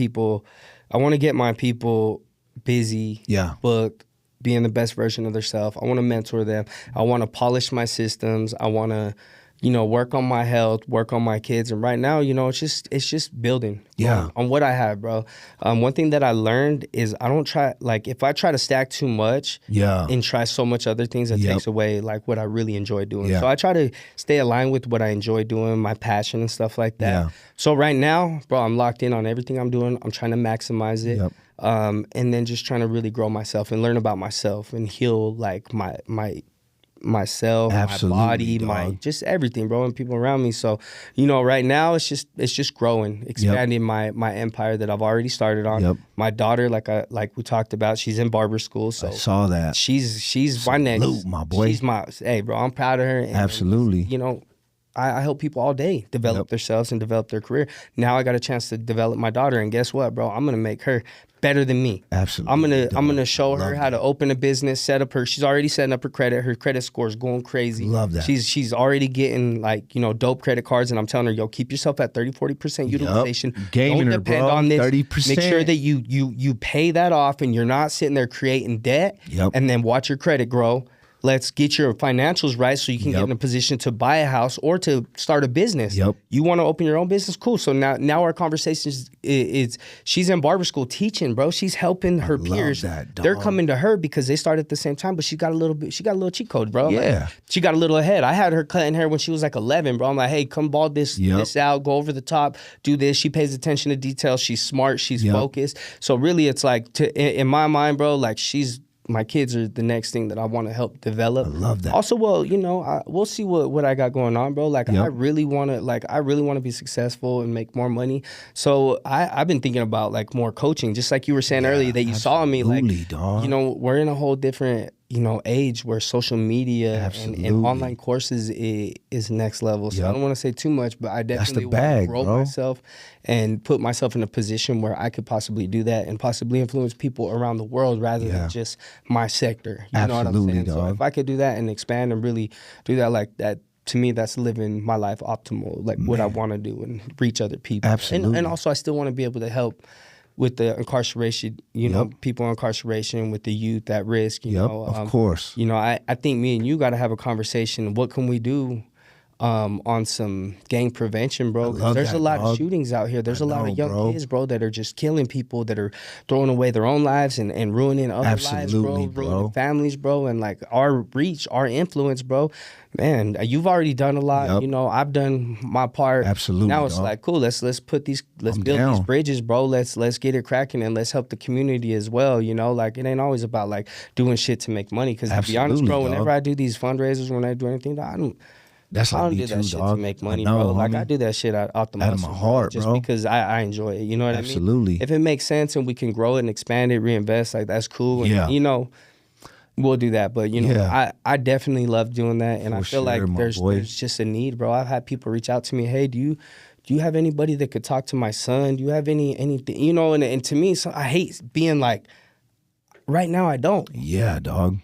[SPEAKER 2] my people busy, booked, being the best version of themselves. I want to mentor them. I want to polish my systems. I want to, you know, work on my health, work on my kids. And right now, you know, it's just building on what I have, bro. One thing that I learned is I don't try, like, if I try to stack too much and try so much other things, that takes away, like, what I really enjoy doing. So I try to stay aligned with what I enjoy doing, my passion and stuff like that. So right now, bro, I'm locked in on everything I'm doing. I'm trying to maximize it. And then just trying to really grow myself and learn about myself and heal, like, myself, my body, dog. Just everything, bro, and people around me. So, you know, right now it's just growing, expanding my empire that I've already started on. My daughter, like we talked about, she's in barber school. So
[SPEAKER 1] I saw that.
[SPEAKER 2] She's my next,
[SPEAKER 1] my boy.
[SPEAKER 2] She's hey, bro, I'm proud of her. And,
[SPEAKER 1] absolutely.
[SPEAKER 2] You know, I help people all day develop themselves and develop their career. Now I got a chance to develop my daughter, and guess what, bro? I'm gonna make her better than me.
[SPEAKER 1] Absolutely.
[SPEAKER 2] I'm gonna show her how to open a business, set up she's already setting up her credit. Her credit score is going crazy.
[SPEAKER 1] Love that.
[SPEAKER 2] She's already getting, like, you know, dope credit cards, and I'm telling her, yo, keep yourself at 30-40% utilization.
[SPEAKER 1] Gaming
[SPEAKER 2] Don't depend on this.
[SPEAKER 1] 30%.
[SPEAKER 2] Make sure that you pay that off and you're not sitting there creating debt. And then watch your credit grow. Let's get your financials right so you can get in a position to buy a house or to start a business. You want to open your own business? Cool. So now our conversation is she's in barber school teaching, bro. She's helping her peers. They're coming to her because they started at the same time, but she got a little cheat code, bro.
[SPEAKER 1] Yeah.
[SPEAKER 2] Like, she got a little ahead. I had her cutting hair when she was like 11, bro. I'm like, hey, come bald this out, go over the top, do this. She pays attention to details. She's smart. She's focused. So really it's like, in my mind, bro, like my kids are the next thing that I want to help develop.
[SPEAKER 1] I love that.
[SPEAKER 2] Also, well, you know, we'll see what I got going on, bro. Like, I really want to be successful and make more money. So I've been thinking about, like, more coaching, just like you were saying earlier that you saw me. Like,
[SPEAKER 1] dog.
[SPEAKER 2] You know, we're in a whole different, you know, age where social media and online courses is next level. So I don't want to say too much, but I definitely want to grow myself and put myself in a position where I could possibly do that and possibly influence people around the world rather than just my sector. You know what I'm saying?
[SPEAKER 1] Dog.
[SPEAKER 2] So if I could do that and expand and really do that, like that, to me, that's living my life optimal, like what I want to do and reach other people.
[SPEAKER 1] Absolutely.
[SPEAKER 2] And also I still want to be able to help with the incarceration, you know, people in incarceration, with the youth at risk, you know.
[SPEAKER 1] Of course.
[SPEAKER 2] You know, I think me and you got to have a conversation. What can we do on some gang prevention, bro? There's a lot of shootings out here. There's a lot of young kids, bro, that are just killing people, that are throwing away their own lives and ruining other lives, bro. Ruining families, bro. And, like, our reach, our influence, bro. Man, you've already done a lot. You know, I've done my part.
[SPEAKER 1] Absolutely.
[SPEAKER 2] Now it's like, cool. Let's build these bridges, bro. Let's get it cracking and let's help the community as well. You know, like, it ain't always about, like, doing shit to make money. Because to be honest, bro, whenever I do these fundraisers, when I do anything, I don't do that shit to make money, bro. Like, I do that shit out the muscle,
[SPEAKER 1] out of my heart,
[SPEAKER 2] just
[SPEAKER 1] bro.
[SPEAKER 2] Because I enjoy it. You know what I mean?
[SPEAKER 1] Absolutely.
[SPEAKER 2] If it makes sense and we can grow it and expand it, reinvest, like, that's cool. And, you know, we'll do that. But, you know, I definitely love doing that. And I feel like there's just a need, bro. I've had people reach out to me, hey, do you have anybody that could talk to my son? Do you have anything? You know, and to me, I hate being like, right now I don't.
[SPEAKER 1] Yeah, dog.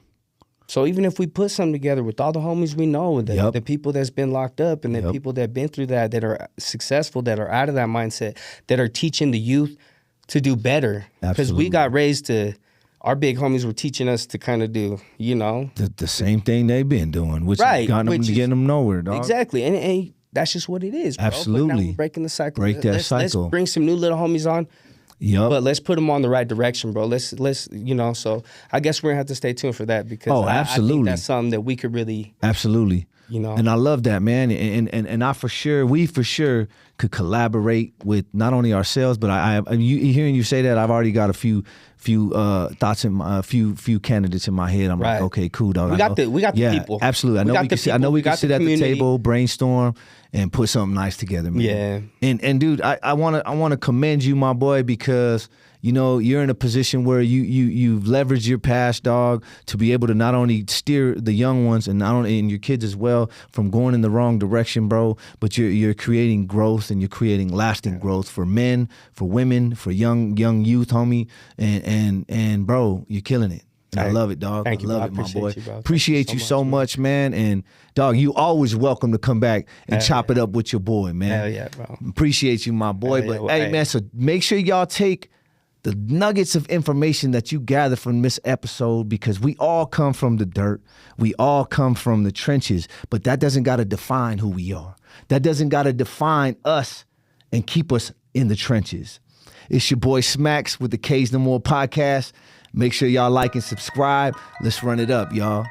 [SPEAKER 2] So even if we put something together with all the homies we know, the people that's been locked up and the people that have been through that are successful, that are out of that mindset, that are teaching the youth to do better. Because we got raised to, our big homies were teaching us to kind of do, you know.
[SPEAKER 1] The same thing they've been doing, which got them to get them nowhere, dog.
[SPEAKER 2] Exactly. And that's just what it is, bro.
[SPEAKER 1] Absolutely.
[SPEAKER 2] But now we're breaking the cycle.
[SPEAKER 1] Break that cycle.
[SPEAKER 2] Let's bring some new little homies on.
[SPEAKER 1] Yep.
[SPEAKER 2] But let's put them on the right direction, bro. Let's so I guess we're gonna have to stay tuned for that because I think that's something that we could really
[SPEAKER 1] Absolutely. And I love that, man. And we for sure could collaborate with not only ourselves, but hearing you say that, I've already got a few thoughts in my few candidates in my head. I'm like, okay, cool, dog.
[SPEAKER 2] We got the people.
[SPEAKER 1] Absolutely. I know we can sit at the table, brainstorm, and put something nice together, man.
[SPEAKER 2] Yeah.
[SPEAKER 1] And dude, I wanna commend you, my boy, because you're in a position where you've leveraged your past, dog, to be able to not only steer the young ones and your kids as well from going in the wrong direction, bro, but you're creating growth and you're creating lasting growth for men, for women, for young youth, homie, and bro, you're killing it. And I love it, dog.
[SPEAKER 2] Thank you,
[SPEAKER 1] I love
[SPEAKER 2] bro.
[SPEAKER 1] it, my boy.
[SPEAKER 2] Appreciate
[SPEAKER 1] You so much, man. And dog, you always welcome to come back and chop it up with your boy, man.
[SPEAKER 2] Hell yeah, bro.
[SPEAKER 1] Appreciate you, my boy. Hey, man, so make sure y'all take the nuggets of information that you gather from this episode, because we all come from the dirt. We all come from the trenches, but that doesn't got to define who we are. That doesn't got to define us and keep us in the trenches. It's your boy Smacks with the K's No More podcast. Make sure y'all like and subscribe. Let's run it up, y'all.